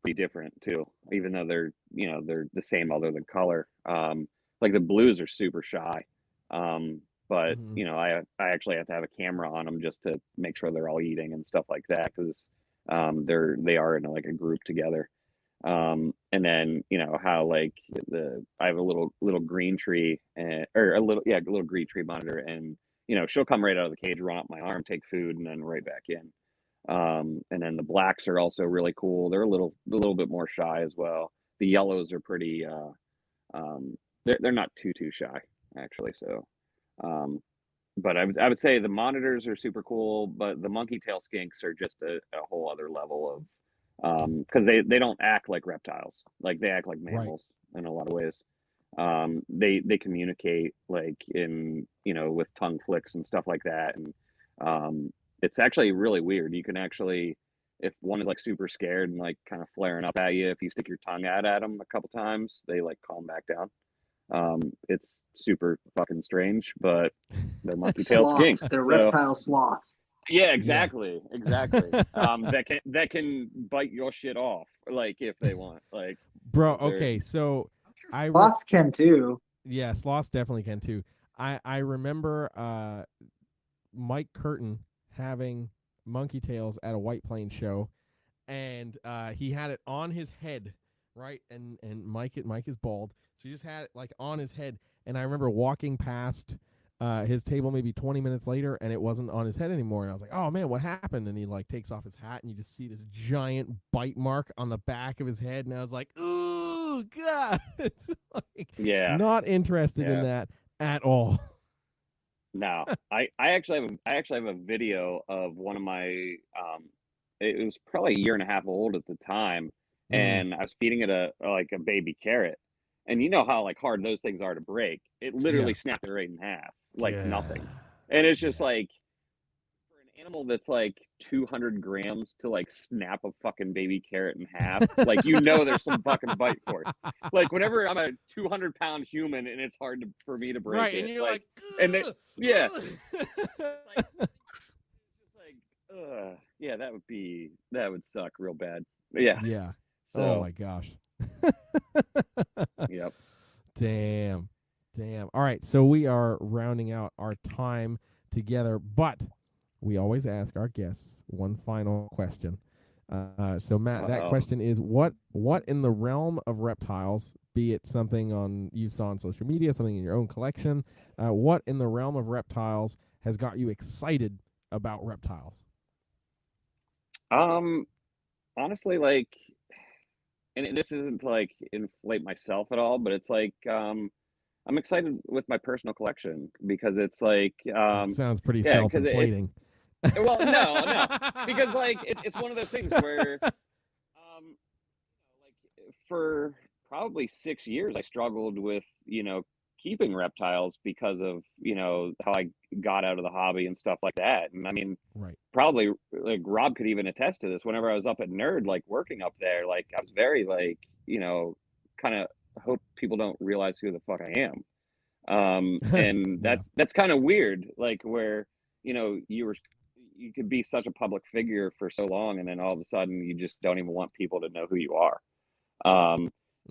Speaker 5: pretty different too, even though they're they're the same other than color. Like the blues are super shy. But
Speaker 3: Mhm.
Speaker 5: I actually have to have a camera on them just to make sure they're all eating and stuff like that, because they are in like a group together. And then how like I have a little green tree or a little green tree monitor, and she'll come right out of the cage, run up my arm, take food, and then right back in. And then the blacks are also really cool. They're a little bit more shy as well. The yellows are pretty they're not too shy actually. So but I would say the monitors are super cool, but the monkey tail skinks are just a whole other level of because they don't act like reptiles. Like they act like mammals in a lot of ways. They communicate like in with tongue flicks and stuff like that. And it's actually really weird. You can actually, if one is like super scared and like kind of flaring up at you, if you stick your tongue out at them a couple times, they like calm back down. It's super fucking strange, but they're monkey tail skinks.
Speaker 4: They're
Speaker 5: So,
Speaker 4: reptile sloths.
Speaker 5: yeah, exactly. That can bite your shit off, like if they want. Like,
Speaker 3: Bro,
Speaker 5: they're-
Speaker 3: okay, so
Speaker 4: Sloths can too.
Speaker 3: yeah, sloths definitely can too. I remember Mike Curtin having monkey tails at a White Plains show, and he had it on his head, right? And Mike is bald, so he just had it like on his head. And I remember walking past his table maybe 20 minutes later, and it wasn't on his head anymore. And I was like, "Oh man, what happened?" And he like takes off his hat, and you just see this giant bite mark on the back of his head. And I was like, "Ooh, God!" Like,
Speaker 5: Yeah.
Speaker 3: not interested in
Speaker 5: Yeah.
Speaker 3: that at all.
Speaker 5: No, I actually have a video of one of my it was probably a year and a half old at the time, and I was feeding it a baby carrot, and you know how like hard those things are to break. It literally snapped it right in half, like nothing. And it's just like, for an animal that's like 200 grams to like snap a fucking baby carrot in half, like there's some fucking bite force. Like whenever I'm a 200-pound human and it's hard for me to break
Speaker 3: Right,
Speaker 5: it,
Speaker 3: and you're like,
Speaker 5: and they, yeah,
Speaker 3: ugh.
Speaker 5: it's just like, yeah, that would suck real bad. Yeah.
Speaker 3: Yeah.
Speaker 5: So,
Speaker 3: Oh my gosh.
Speaker 5: Yep.
Speaker 3: Damn. All right, so we are rounding out our time together, but we always ask our guests one final question. So Matt, that question is what in the realm of reptiles, be it something you saw on social media, something in your own collection, what in the realm of reptiles has got you excited about reptiles?
Speaker 5: Honestly, like, and this isn't to like inflate myself at all, but it's like I'm excited with my personal collection because it's like
Speaker 3: It sounds pretty
Speaker 5: yeah, 'cause
Speaker 3: self-inflating.
Speaker 5: well, no, because like it's one of those things where like for probably 6 years I struggled with keeping reptiles because of how I got out of the hobby and stuff like that. And I mean,
Speaker 3: Right.
Speaker 5: probably like Rob could even attest to this. Whenever I was up at Nerd, like working up there, like I was very like kind of hope people don't realize who the fuck I am. And that's kind of weird, like where you could be such a public figure for so long, and then all of a sudden you just don't even want people to know who you are.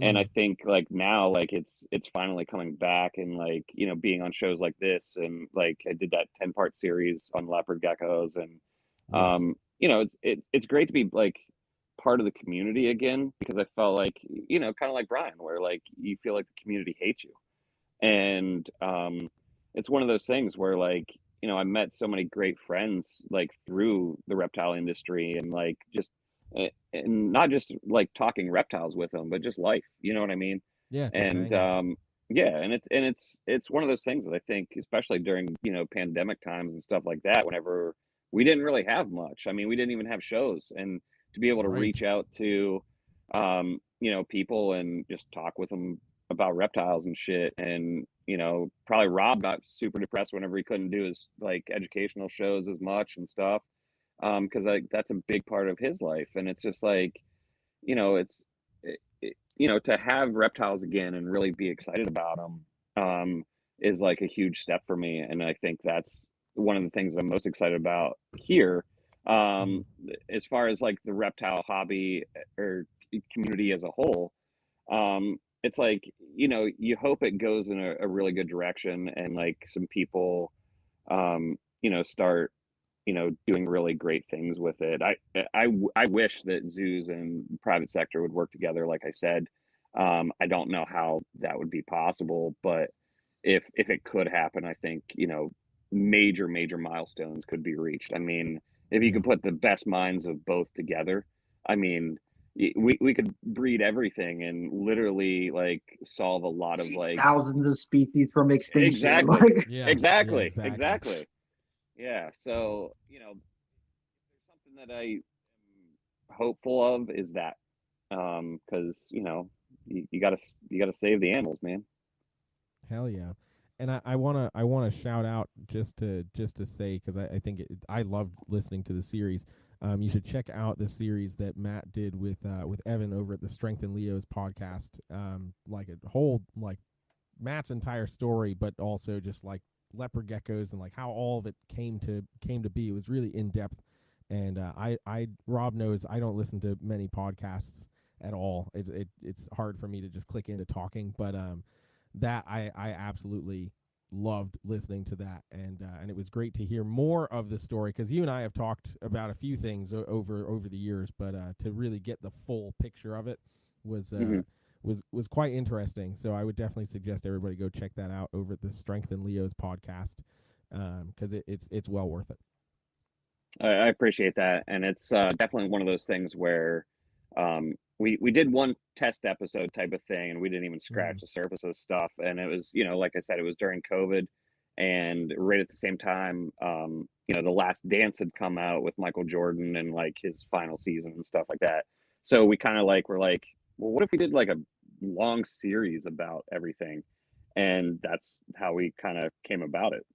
Speaker 5: And I think like now, like it's finally coming back, and like being on shows like this, and like I did that 10-part series on Leopard Geckos, and it's great to be like part of the community again, because I felt like kind of like Brian, where like you feel like the community hates you. And it's one of those things where like I met so many great friends like through the reptile industry, and like just and not just like talking reptiles with them, but just life, you know what I mean?
Speaker 3: Yeah.
Speaker 5: And Yeah, and it's one of those things that I think, especially during, pandemic times and stuff like that, whenever we didn't really have much. I mean, we didn't even have shows, and to be able to
Speaker 3: Right.
Speaker 5: reach out to, people and just talk with them about reptiles and shit, and probably Rob got super depressed whenever he couldn't do his like educational shows as much and stuff, because like that's a big part of his life, and it's just like, it's to have reptiles again and really be excited about them is like a huge step for me, and I think that's one of the things that I'm most excited about here.
Speaker 3: Mhm.
Speaker 5: As far as like the reptile hobby or community as a whole, it's like you hope it goes in a really good direction, and like some people start doing really great things with it. I wish that zoos and private sector would work together. Like I said, I don't know how that would be possible, but if it could happen, I think major milestones could be reached. I mean, if you
Speaker 3: Yeah.
Speaker 5: could put the best minds of both together, I mean, we could breed everything and literally like solve a lot of
Speaker 4: Save
Speaker 5: like
Speaker 4: thousands of species from extinction.
Speaker 5: exactly,
Speaker 4: Like,
Speaker 3: Yeah. Yeah.
Speaker 5: exactly,
Speaker 3: Exactly.
Speaker 5: exactly. Yeah. So, there's something that I am hopeful of is that, because you gotta save the animals, man.
Speaker 3: Hell yeah. And I wanna shout out just to say, because I think I loved listening to the series. You should check out the series that Matt did with Evan over at the Strength and Leo's podcast. Like a whole like Matt's entire story, but also just like leopard geckos and like how all of it came to be. It was really in depth, and I Rob knows I don't listen to many podcasts at all. It's hard for me to just click into talking, but that I absolutely loved listening to that, and it was great to hear more of the story, because you and I have talked about a few things over the years, but to really get the full picture of it was
Speaker 5: Hmm.
Speaker 3: was quite interesting. So I would definitely suggest everybody go check that out over at the Strength and Leo's podcast, because it's well worth it.
Speaker 5: I appreciate that, and it's definitely one of those things where we did one test episode type of thing, and we didn't even scratch
Speaker 3: Mm.
Speaker 5: the surface of stuff. And it was, like I said, it was during COVID, and right at the same time, The Last Dance had come out with Michael Jordan and like his final season and stuff like that. So we kind of like were like, well, what if we did like a long series about everything? And that's how we kind of came about it.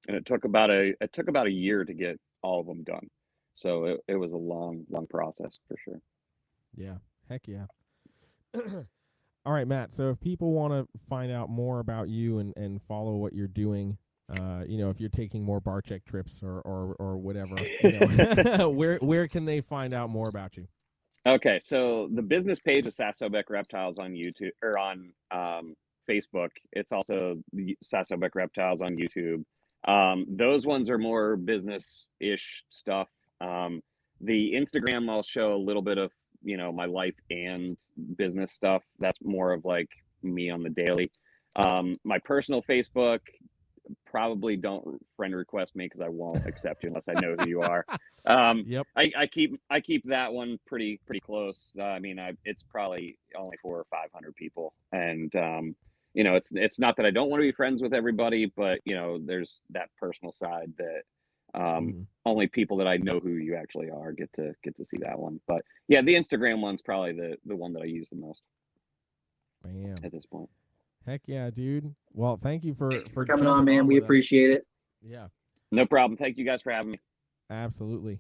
Speaker 5: And it took about a year to get all of them done. So it was a long process for sure.
Speaker 3: Yeah, heck yeah. All right, Matt. So if people want to find out more about you and follow what you're doing, if you're taking more bar check trips or whatever, where can they find out more about you?
Speaker 5: Okay, so the business page is Sasobek Reptiles on YouTube or on Facebook. It's also the Sasobek Reptiles on YouTube. Those ones are more business-ish stuff. The Instagram, I'll show a little bit of my life and business stuff. That's more of like me on the daily. My personal Facebook, probably don't friend request me because I won't accept you unless I know who you are.
Speaker 3: Yep.
Speaker 5: I keep that one pretty close. I mean, it's probably only 400 or 500 people, and it's not that I don't want to be friends with everybody, but there's that personal side that
Speaker 3: Mm.
Speaker 5: only people that I know who you actually are get to see that one. But yeah, the Instagram one's probably the one that I use the most
Speaker 3: Bam.
Speaker 5: at this point.
Speaker 3: Heck yeah, dude. Well, thank you for
Speaker 4: for coming on,
Speaker 3: jumping
Speaker 4: man.
Speaker 3: on
Speaker 4: We
Speaker 3: with us.
Speaker 4: appreciate it.
Speaker 3: Yeah,
Speaker 5: No problem. Thank you guys for having me.
Speaker 3: absolutely.